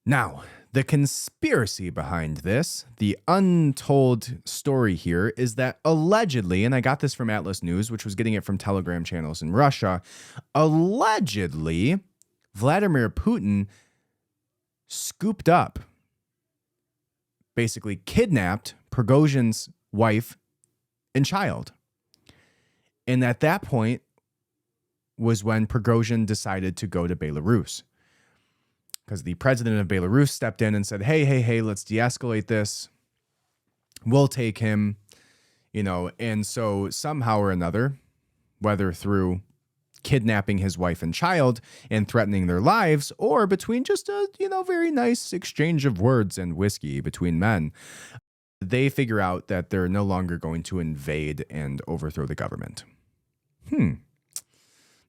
Now, the conspiracy behind this, the untold story here, is that allegedly, and I got this from Atlas News, which was getting it from Telegram channels in Russia, allegedly, Vladimir Putin scooped up, basically kidnapped Prigozhin's wife and child. And at that point was when Prigozhin decided to go to Belarus, because the president of Belarus stepped in and said, hey, let's de-escalate this. We'll take him, and so somehow or another, whether through kidnapping his wife and child and threatening their lives, or between just a, very nice exchange of words and whiskey between men, they figure out that they're no longer going to invade and overthrow the government.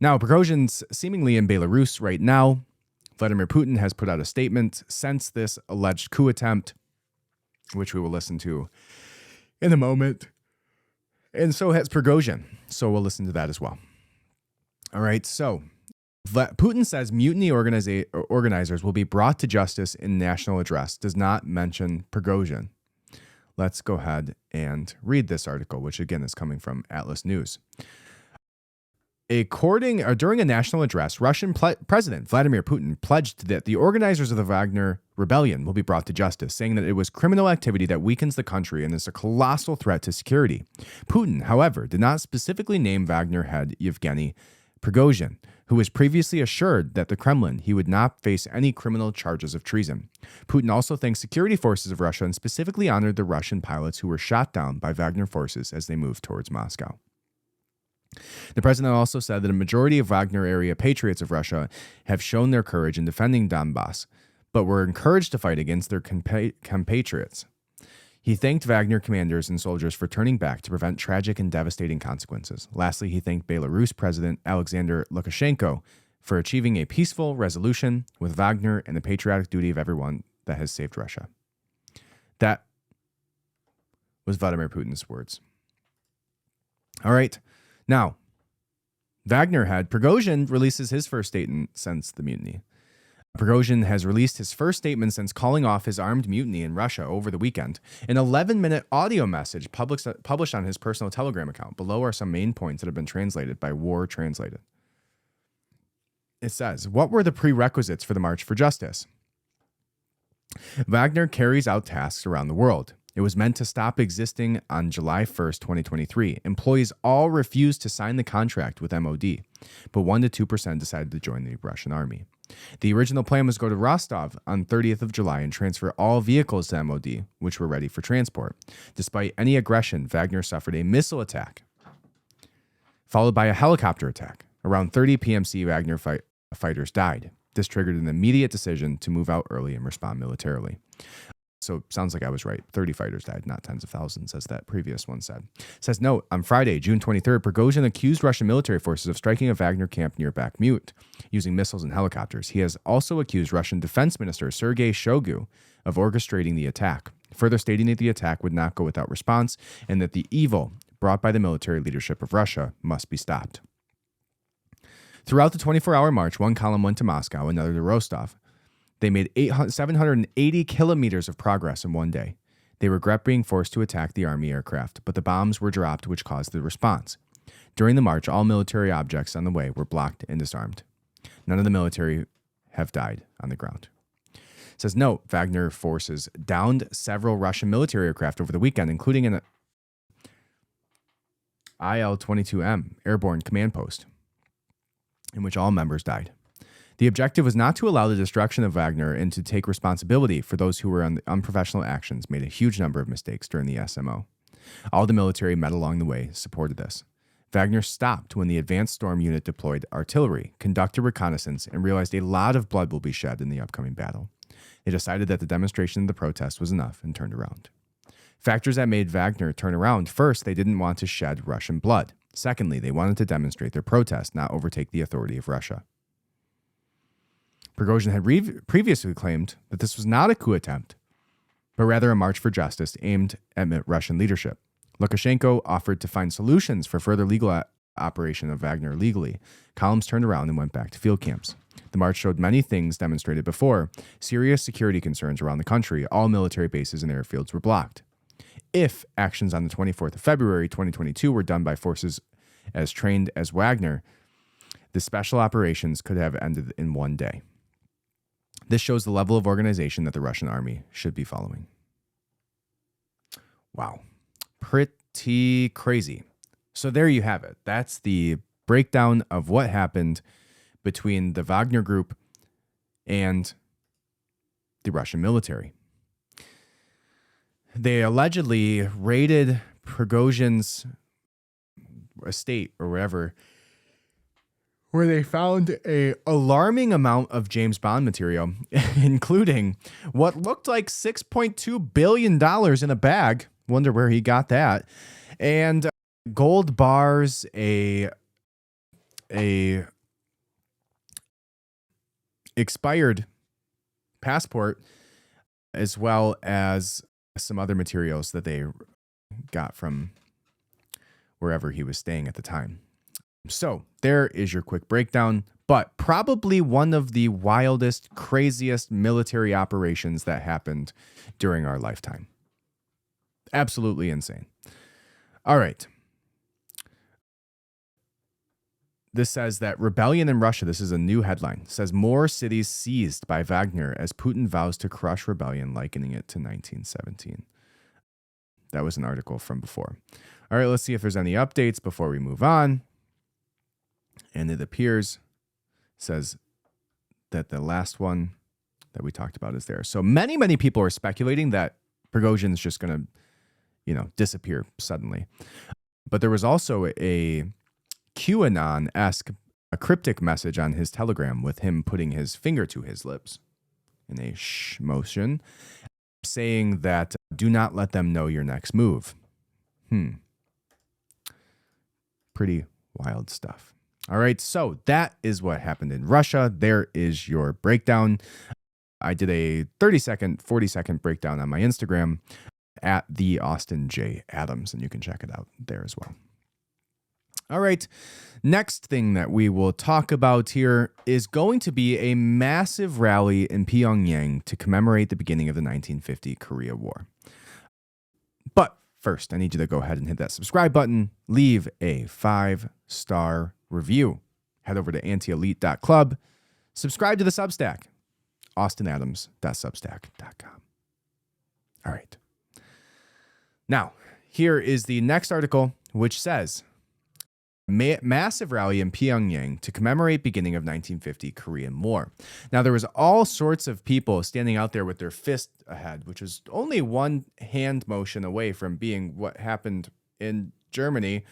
Now, Prigozhin's seemingly in Belarus right now. Vladimir Putin has put out a statement since this alleged coup attempt, which we will listen to in a moment. And so has Prigozhin. So we'll listen to that as well. All right, so Putin says mutiny organizers will be brought to justice in national address. Does not mention Prigozhin. Let's go ahead and read this article, which again is coming from Atlas News. During a national address, Russian President Vladimir Putin pledged that the organizers of the Wagner rebellion will be brought to justice, saying that it was criminal activity that weakens the country and is a colossal threat to security. Putin, however, did not specifically name Wagner head Yevgeny Prigozhin, who was previously assured that the Kremlin he would not face any criminal charges of treason. Putin also thanked security forces of Russia and specifically honored the Russian pilots who were shot down by Wagner forces as they moved towards Moscow. The president also said that a majority of Wagner area patriots of Russia have shown their courage in defending Donbass, but were encouraged to fight against their compatriots. He thanked Wagner commanders and soldiers for turning back to prevent tragic and devastating consequences. Lastly, he thanked Belarus President Alexander Lukashenko for achieving a peaceful resolution with Wagner and the patriotic duty of everyone that has saved Russia. That was Vladimir Putin's words. All right. Now, Wagner head Prigozhin releases his first statement since the mutiny. Prigozhin has released his first statement since calling off his armed mutiny in Russia over the weekend. An 11-minute audio message published on his personal Telegram account. Below are some main points that have been translated by War Translated. It says, what were the prerequisites for the March for Justice? Wagner carries out tasks around the world. It was meant to stop existing on July 1st, 2023. Employees all refused to sign the contract with MOD, but 1% to 2% decided to join the Russian army. The original plan was to go to Rostov on 30th of July and transfer all vehicles to MOD, which were ready for transport. Despite any aggression, Wagner suffered a missile attack, followed by a helicopter attack. Around 30 PMC Wagner fighters died. This triggered an immediate decision to move out early and respond militarily. So sounds like I was right. 30 fighters died, not tens of thousands, as that previous one said. It says, note, on Friday, June 23rd, Prigozhin accused Russian military forces of striking a Wagner camp near Bakhmut using missiles and helicopters. He has also accused Russian Defense Minister Sergei Shoigu of orchestrating the attack, further stating that the attack would not go without response and that the evil brought by the military leadership of Russia must be stopped. Throughout the 24-hour march, one column went to Moscow, another to Rostov. They made 780 kilometers of progress in one day. They regret being forced to attack the army aircraft, but the bombs were dropped, which caused the response. During the march, all military objects on the way were blocked and disarmed. None of the military have died on the ground. It says, note, Wagner forces downed several Russian military aircraft over the weekend, including IL-22M airborne command post, in which all members died. The objective was not to allow the destruction of Wagner and to take responsibility for those who were on the unprofessional actions made a huge number of mistakes during the SMO. All the military met along the way supported this. Wagner stopped when the Advanced Storm Unit deployed artillery, conducted reconnaissance, and realized a lot of blood will be shed in the upcoming battle. They decided that the demonstration of the protest was enough and turned around. Factors that made Wagner turn around: first, they didn't want to shed Russian blood. Secondly, they wanted to demonstrate their protest, not overtake the authority of Russia. Prigozhin had previously claimed that this was not a coup attempt, but rather a march for justice aimed at Russian leadership. Lukashenko offered to find solutions for further legal operation of Wagner legally. Columns turned around and went back to field camps. The march showed many things demonstrated before: serious security concerns around the country. All military bases and airfields were blocked. If actions on the 24th of February 2022 were done by forces as trained as Wagner, the special operations could have ended in one day. This shows the level of organization that the Russian army should be following. Wow. Pretty crazy. So there you have it. That's the breakdown of what happened between the Wagner group and the Russian military. They allegedly raided Prigozhin's estate or wherever, where they found an alarming amount of James Bond material, including what looked like $6.2 billion in a bag. Wonder where he got that. And gold bars, a expired passport, as well as some other materials that they got from wherever he was staying at the time. So there is your quick breakdown, but probably one of the wildest, craziest military operations that happened during our lifetime. Absolutely insane. All right. This says that rebellion in Russia, this is a new headline, says more cities seized by Wagner as Putin vows to crush rebellion, likening it to 1917. That was an article from before. All right, let's see if there's any updates before we move on. And it appears, says that the last one that we talked about is there. So many people are speculating that Prigozhin's just going to, disappear suddenly. But there was also a QAnon-esque, a cryptic message on his Telegram with him putting his finger to his lips in a shh motion, saying that do not let them know your next move. Pretty wild stuff. All right, so that is what happened in Russia. There is your breakdown. I did a 30-second, 40-second breakdown on my Instagram at the Austin J. Adams, and you can check it out there as well. All right, next thing that we will talk about here is going to be a massive rally in Pyongyang to commemorate the beginning of the 1950 Korea War. But first, I need you to go ahead and hit that subscribe button, leave a 5-star review. Head over to antielite.club, subscribe to the Substack, austinadams.substack.com. All right. Now, here is the next article, which says, massive rally in Pyongyang to commemorate beginning of 1950 Korean War. Now, there was all sorts of people standing out there with their fist ahead, which was only one hand motion away from being what happened in Germany.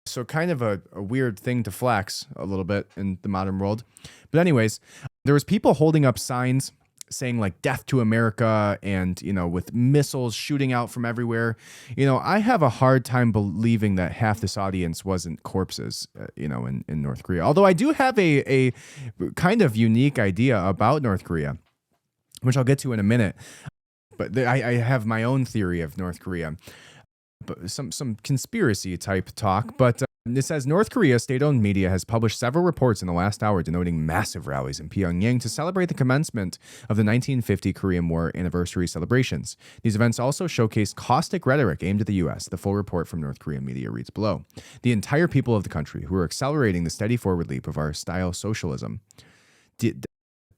So kind of a weird thing to flex a little bit in the modern world. But anyways, there was people holding up signs saying like death to America and, with missiles shooting out from everywhere. I have a hard time believing that half this audience wasn't corpses, in North Korea. Although I do have a kind of unique idea about North Korea, which I'll get to in a minute. But I have my own theory of North Korea. But some conspiracy type talk, but it says North Korea state-owned media has published several reports in the last hour denoting massive rallies in Pyongyang to celebrate the commencement of the 1950 Korean War anniversary celebrations. These events also showcase caustic rhetoric aimed at the U.S. The full report from North Korean media reads below. The entire people of the country who are accelerating the steady forward leap of our style socialism.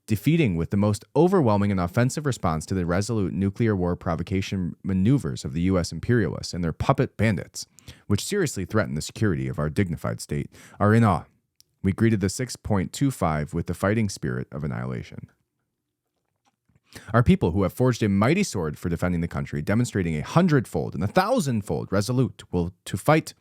defeating with the most overwhelming and offensive response to the resolute nuclear war provocation maneuvers of the U.S. imperialists and their puppet bandits, which seriously threaten the security of our dignified state, are in awe. We greeted the 6.25 with the fighting spirit of annihilation. Our people who have forged a mighty sword for defending the country, demonstrating 100-fold and 1,000-fold resolute will to fight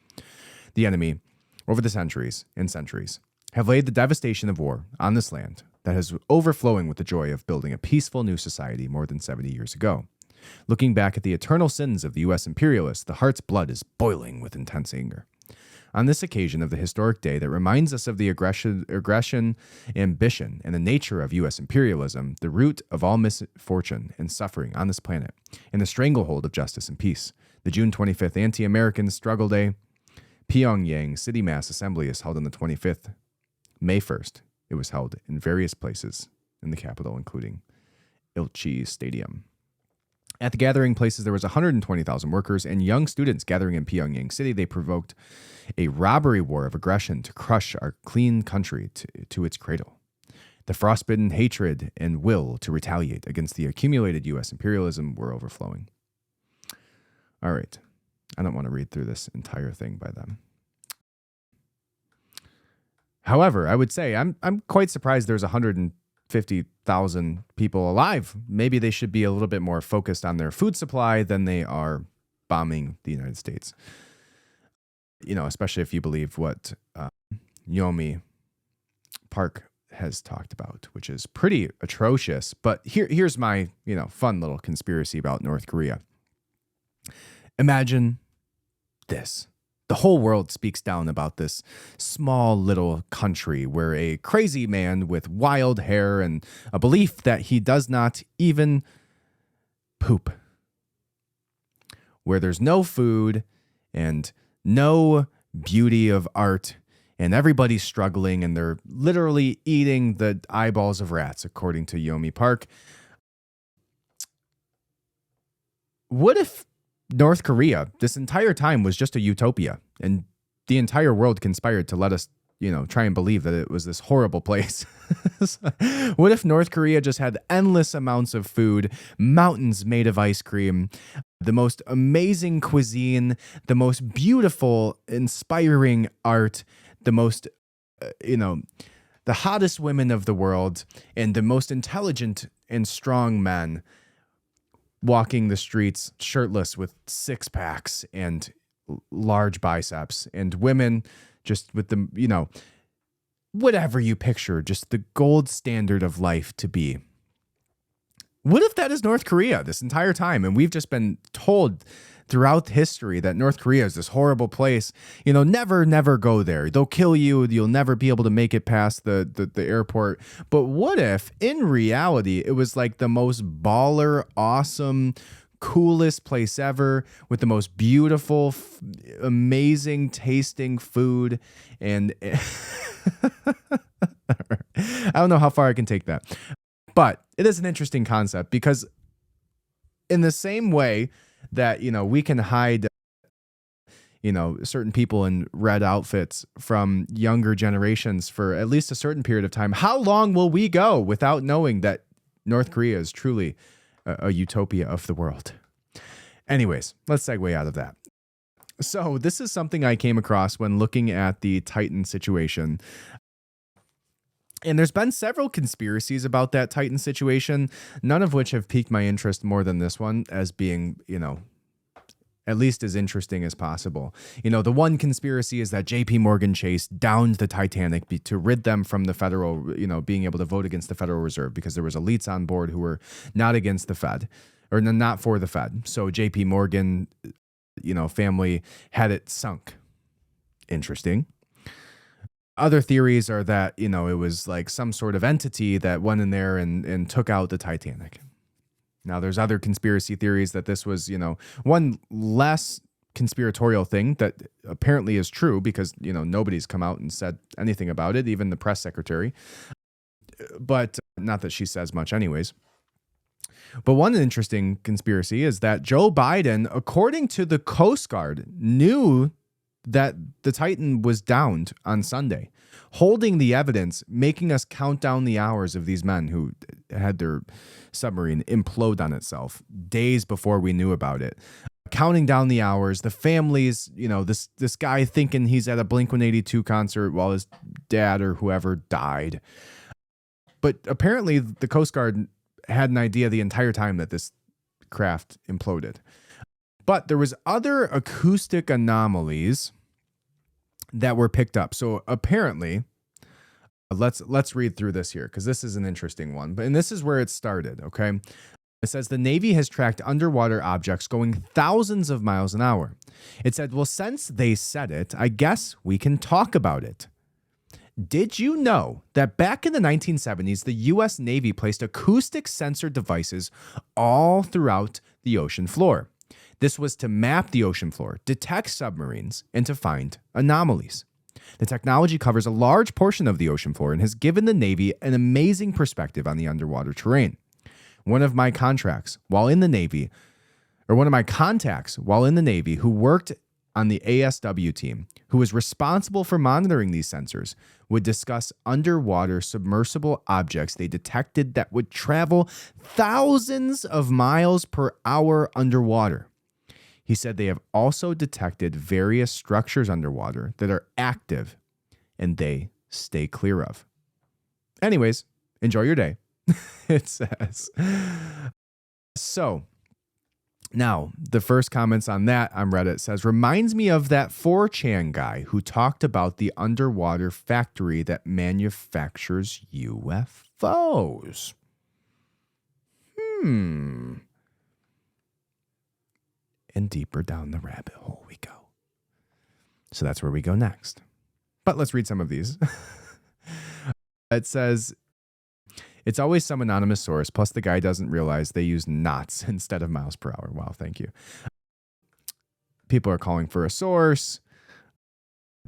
the enemy over the centuries and centuries, have laid the devastation of war on this land that is overflowing with the joy of building a peaceful new society more than 70 years ago. Looking back at the eternal sins of the U.S. imperialists, the heart's blood is boiling with intense anger. On this occasion of the historic day that reminds us of the aggression, ambition, and the nature of U.S. imperialism, the root of all misfortune and suffering on this planet, and the stranglehold of justice and peace, the June 25th Anti-American Struggle Day, Pyongyang City Mass Assembly is held on the 25th. May 1st, it was held in various places in the capital, including Ilchi Stadium. At the gathering places, there was 120,000 workers and young students gathering in Pyongyang City. They provoked a robbery war of aggression to crush our clean country to its cradle. The frostbitten hatred and will to retaliate against the accumulated U.S. imperialism were overflowing. All right. I don't want to read through this entire thing by them. However, I would say I'm quite surprised there's 150,000 people alive. Maybe they should be a little bit more focused on their food supply than they are bombing the United States. You know, especially if you believe what Yeonmi Park has talked about, which is pretty atrocious. But here's my, fun little conspiracy about North Korea. Imagine this. The whole world speaks down about this small little country where a crazy man with wild hair and a belief that he does not even poop, where there's no food and no beauty of art, and everybody's struggling and they're literally eating the eyeballs of rats, according to Yeonmi Park. What if North Korea this entire time was just a utopia and the entire world conspired to let us, try and believe that it was this horrible place? What if North Korea just had endless amounts of food, mountains made of ice cream, the most amazing cuisine, the most beautiful, inspiring art, the most, the hottest women of the world, and the most intelligent and strong men walking the streets shirtless with six packs and large biceps, and women just with the, whatever you picture, just the gold standard of life to be. What if that is North Korea this entire time? And we've just been told throughout history that North Korea is this horrible place. Never go there. They'll kill you. You'll never be able to make it past the airport. But what if in reality it was like the most baller, awesome, coolest place ever with the most beautiful, amazing tasting food? And I don't know how far I can take that. But it is an interesting concept because in the same way that, we can hide, certain people in red outfits from younger generations for at least a certain period of time, how long will we go without knowing that North Korea is truly a utopia of the world? Anyways, let's segue out of that. So this is something I came across when looking at the Titan situation. And there's been several conspiracies about that Titan situation, none of which have piqued my interest more than this one as being, at least as interesting as possible. The one conspiracy is that JP Morgan Chase downed the Titanic to rid them from the federal, being able to vote against the Federal Reserve because there was elites on board who were not against the Fed or not for the Fed. So JP Morgan, family had it sunk. Interesting. Other theories are that, it was like some sort of entity that went in there and took out the Titanic. Now, there's other conspiracy theories that this was, one less conspiratorial thing that apparently is true because, nobody's come out and said anything about it, even the press secretary. But not that she says much anyways. But one interesting conspiracy is that Joe Biden, according to the Coast Guard, knew that the Titan was downed on Sunday, holding the evidence, making us count down the hours of these men who had their submarine implode on itself days before we knew about it. Counting down the hours, the families, this guy thinking he's at a Blink-182 concert while his dad or whoever died. But apparently the Coast Guard had an idea the entire time that this craft imploded. But there was other acoustic anomalies that were picked up. So apparently, let's read through this here because this is an interesting one. And this is where it started, okay? It says the Navy has tracked underwater objects going thousands of miles an hour. It said, well, since they said it, I guess we can talk about it. Did you know that back in the 1970s, the U.S. Navy placed acoustic sensor devices all throughout the ocean floor? This was to map the ocean floor, detect submarines, and to find anomalies. The technology covers a large portion of the ocean floor and has given the Navy an amazing perspective on the underwater terrain. One of my contacts while in the Navy who worked on the ASW team, who was responsible for monitoring these sensors, would discuss underwater submersible objects they detected that would travel thousands of miles per hour underwater. He said they have also detected various structures underwater that are active and they stay clear of. Anyways, enjoy your day. It says. So now the first comments on that on Reddit says, reminds me of that 4chan guy who talked about the underwater factory that manufactures UFOs. And deeper down the rabbit hole we go. So that's where we go next. But let's read some of these. It says, it's always some anonymous source, plus the guy doesn't realize they use knots instead of miles per hour. Wow, thank you. People are calling for a source.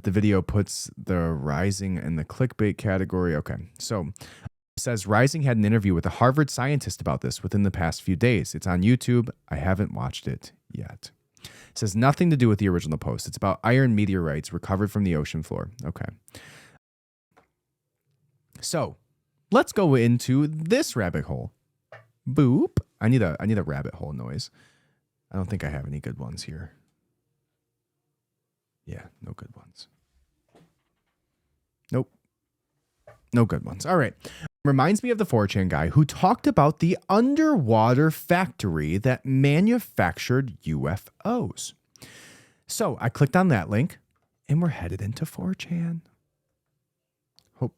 The video puts the Rising in the clickbait category. Okay, so it says Rising had an interview with a Harvard scientist about this within the past few days. It's on YouTube. I haven't watched it yet. It says nothing to do with the original post. It's about iron meteorites recovered from the ocean floor. Okay. So let's go into this rabbit hole. Boop. I need a rabbit hole noise. I don't think I have any good ones here. Yeah, no good ones. Nope. No good ones. All right. Reminds me of the 4chan guy who talked about the underwater factory that manufactured UFOs. So I clicked on that link and we're headed into 4chan. Hope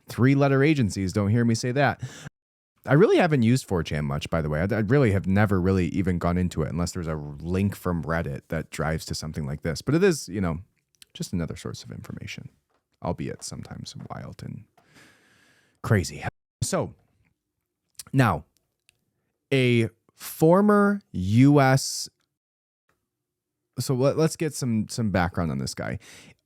3-letter agencies don't hear me say that. I really haven't used 4chan much, by the way. I really have never really even gone into it unless there's a link from Reddit that drives to something like this. But it is, just another source of information, albeit sometimes wild and crazy. So now, a former U.S. So let's get some background on this guy.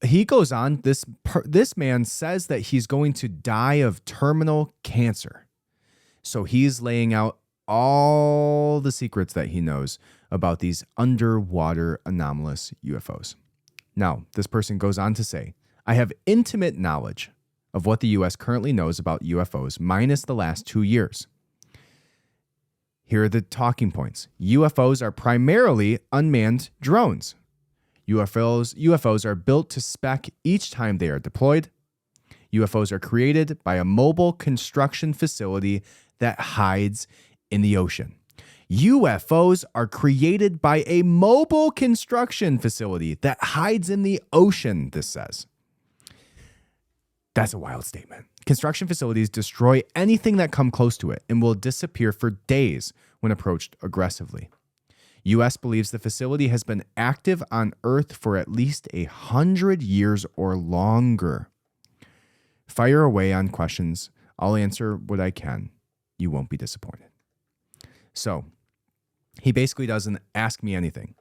He goes on. This man says that he's going to die of terminal cancer. So he's laying out all the secrets that he knows about these underwater anomalous UFOs. Now, this person goes on to say, I have intimate knowledge of what the U.S. currently knows about UFOs minus the last 2 years. Here are the talking points. UFOs are primarily unmanned drones. UFOs are built to spec each time they are deployed. UFOs are created by a mobile construction facility that hides in the ocean. UFOs are created by a mobile construction facility that hides in the ocean, this says. That's a wild statement. Construction facilities destroy anything that come close to it and will disappear for days when approached aggressively. U.S. believes the facility has been active on Earth for at least 100 years or longer. Fire away on questions. I'll answer what I can. You won't be disappointed. So he basically doesn't ask me anything.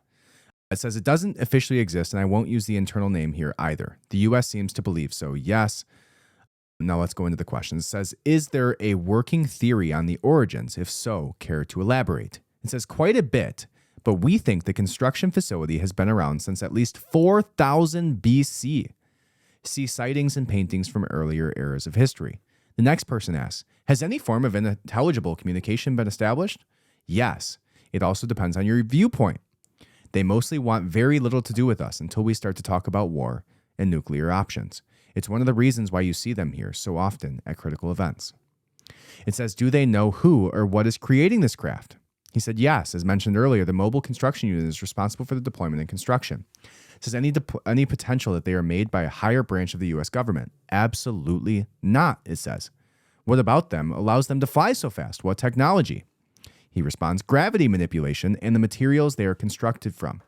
It says it doesn't officially exist, and I won't use the internal name here either. The U.S. seems to believe so. Yes. Now let's go into the questions. It says, is there a working theory on the origins? If so, care to elaborate? It says quite a bit, but we think the construction facility has been around since at least 4000 BC. See sightings and paintings from earlier eras of history. The next person asks, has any form of intelligible communication been established? Yes. It also depends on your viewpoint. They mostly want very little to do with us until we start to talk about war and nuclear options. It's one of the reasons why you see them here so often at critical events. It says, do they know who or what is creating this craft? He said, yes. As mentioned earlier, the mobile construction unit is responsible for the deployment and construction. It says, any potential that they are made by a higher branch of the U.S. government? Absolutely not, it says. What about them allows them to fly so fast? What technology? He responds, gravity manipulation and the materials they are constructed from.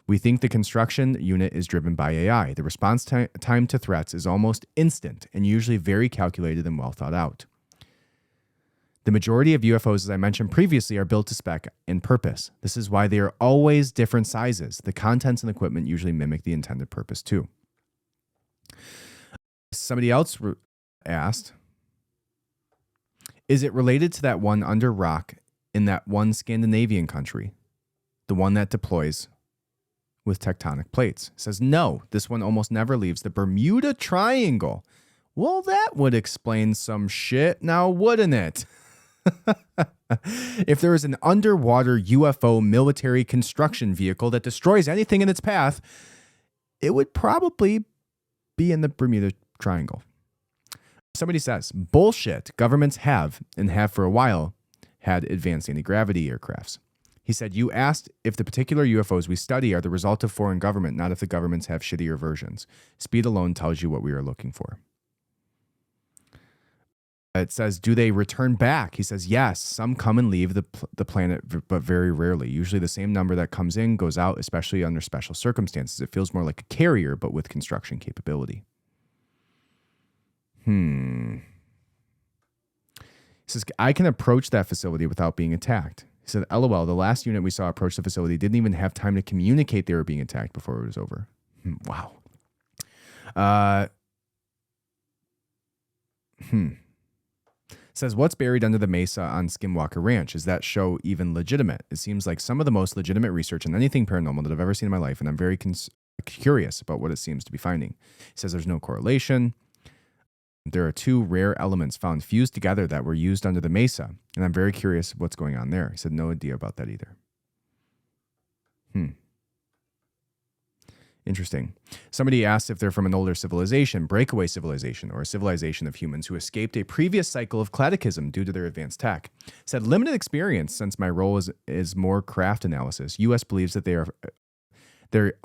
We think the construction unit is driven by AI. The response time to threats is almost instant and usually very calculated and well thought out. The majority of UFOs, as I mentioned previously, are built to spec and purpose. This is why they are always different sizes. The contents and equipment usually mimic the intended purpose too. Somebody else asked, is it related to that one under rock in that one Scandinavian country? The one that deploys with tectonic plates? It says, no, this one almost never leaves the Bermuda Triangle. Well, that would explain some shit now, wouldn't it? If there is an underwater UFO military construction vehicle that destroys anything in its path, it would probably be in the Bermuda Triangle. Somebody says, bullshit. Governments have, and have for a while, had advanced anti-gravity aircrafts. He said, you asked if the particular UFOs we study are the result of foreign government, not if the governments have shittier versions. Speed alone tells you what we are looking for. It says, do they return back? He says, yes, some come and leave the planet, but very rarely. Usually the same number that comes in goes out, especially under special circumstances. It feels more like a carrier, but with construction capability. He says, I can approach that facility without being attacked. He said, LOL, the last unit we saw approach the facility didn't even have time to communicate they were being attacked before it was over. Wow. Says, what's buried under the mesa on Skinwalker Ranch? Is that show even legitimate? It seems like some of the most legitimate research on anything paranormal that I've ever seen in my life, and I'm very curious about what it seems to be finding. He says there's no correlation. There are two rare elements found fused together that were used under the mesa, and I'm very curious what's going on there. He said no idea about that either. Interesting. Somebody asked if they're from an older civilization, breakaway civilization, or a civilization of humans who escaped a previous cycle of cataclysm due to their advanced tech. Said limited experience since my role is more craft analysis. U.S. believes that they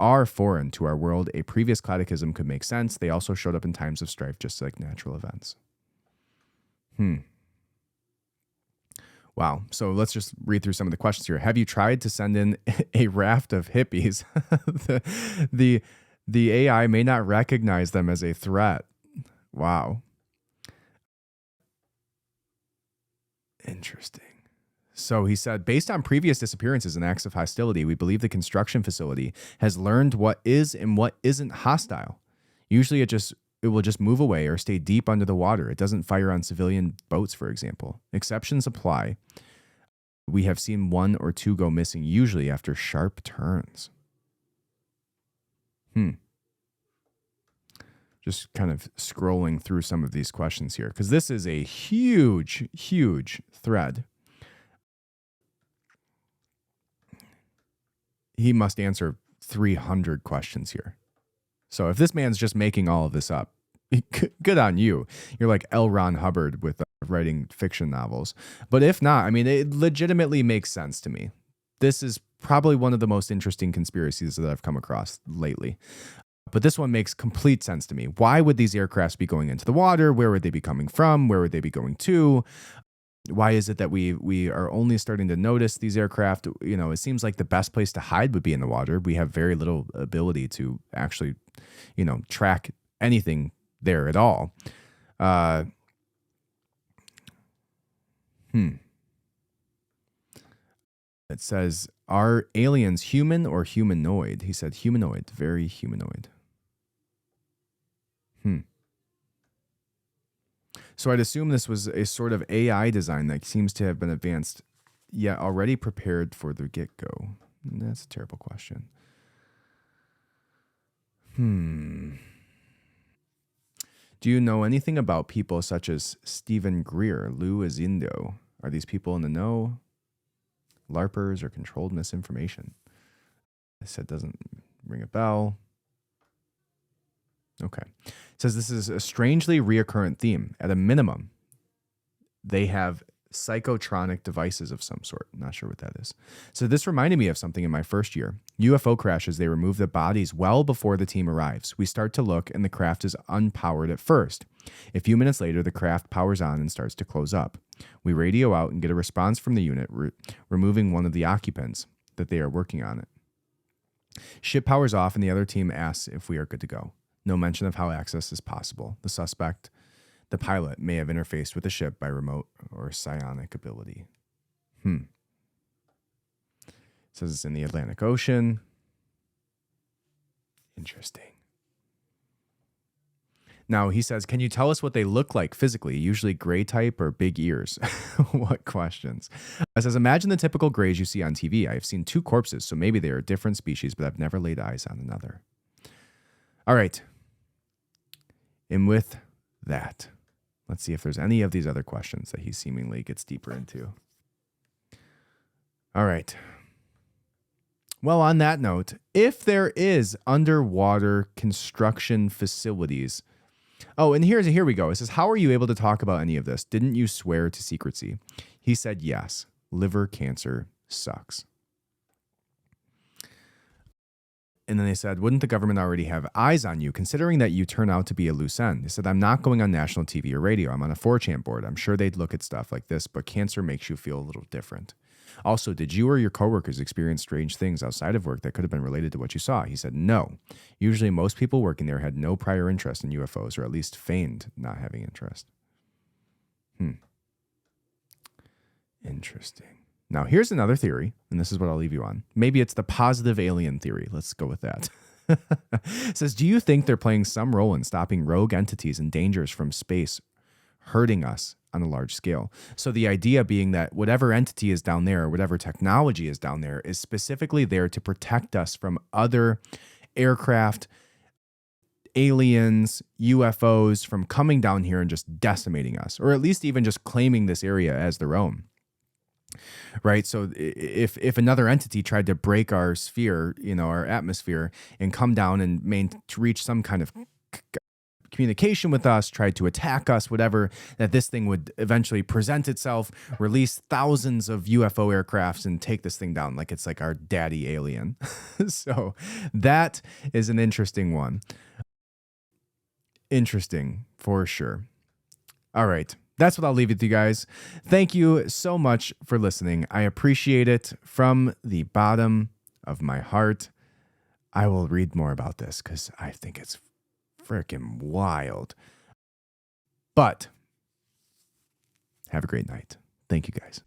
are foreign to our world. A previous cataclysm could make sense. They also showed up in times of strife, just like natural events. Wow. So let's just read through some of the questions here. Have you tried to send in a raft of hippies? the AI may not recognize them as a threat. Wow. Interesting. So he said, based on previous disappearances and acts of hostility, we believe the construction facility has learned what is and what isn't hostile. Usually it will just move away or stay deep under the water. It doesn't fire on civilian boats, for example. Exceptions apply. We have seen one or two go missing, usually after sharp turns. Just kind of scrolling through some of these questions here, because this is a huge, huge thread. He must answer 300 questions here. So if this man's just making all of this up, good on you. You're like L. Ron Hubbard with writing fiction novels. But if not, I mean, it legitimately makes sense to me. This is probably one of the most interesting conspiracies that I've come across lately. But this one makes complete sense to me. Why would these aircrafts be going into the water? Where would they be coming from? Where would they be going to? Why is it that we are only starting to notice these aircraft? You know, it seems like the best place to hide would be in the water. We have very little ability to actually, you know, track anything there at all. It says, are aliens human or humanoid? He said humanoid, very humanoid. So I'd assume this was a sort of AI design that seems to have been advanced yet already prepared for the get-go? That's a terrible question. Do you know anything about people such as Stephen Greer, Lou Azindo? Are these people in the know? LARPers or controlled misinformation? I said doesn't ring a bell. Okay. It says this is a strangely reoccurrent theme. At a minimum, they have psychotronic devices of some sort. Not sure what that is. So this reminded me of something in my first year. UFO crashes, they remove the bodies well before the team arrives. We start to look and the craft is unpowered at first. A few minutes later, the craft powers on and starts to close up. We radio out and get a response from the unit, removing one of the occupants that they are working on it. Ship powers off and the other team asks if we are good to go. No mention of how access is possible. The suspect, the pilot, may have interfaced with the ship by remote or psionic ability. It says it's in the Atlantic Ocean. Interesting. Now, he says, can you tell us what they look like physically? Usually gray type or big ears? What questions? It says, imagine the typical grays you see on TV. I have seen 2 corpses, so maybe they are a different species, but I've never laid eyes on another. All right. And with that, let's see if there's any of these other questions that he seemingly gets deeper into. All right. Well, on that note, if there is underwater construction facilities. Oh, and here we go. It says, how are you able to talk about any of this? Didn't you swear to secrecy? He said, yes. Liver cancer sucks. And then they said, wouldn't the government already have eyes on you, considering that you turn out to be a loose end? They said, I'm not going on national TV or radio. I'm on a 4chan board. I'm sure they'd look at stuff like this, but cancer makes you feel a little different. Also, did you or your coworkers experience strange things outside of work that could have been related to what you saw? He said, no. Usually most people working there had no prior interest in UFOs, or at least feigned not having interest. Interesting. Now, here's another theory, and this is what I'll leave you on. Maybe it's the positive alien theory. Let's go with that. It says, do you think they're playing some role in stopping rogue entities and dangers from space hurting us on a large scale? So the idea being that whatever entity is down there, or whatever technology is down there, is specifically there to protect us from other aircraft, aliens, UFOs from coming down here and just decimating us, or at least even just claiming this area as their own. Right. So if another entity tried to break our sphere, our atmosphere, and come down and to reach some kind of communication with us, tried to attack us, whatever, that this thing would eventually present itself, release thousands of UFO aircrafts and take this thing down like it's like our daddy alien. So that is an interesting one. Interesting for sure. All right. That's what I'll leave with you guys. Thank you so much for listening. I appreciate it from the bottom of my heart. I will read more about this because I think it's freaking wild. But have a great night. Thank you guys.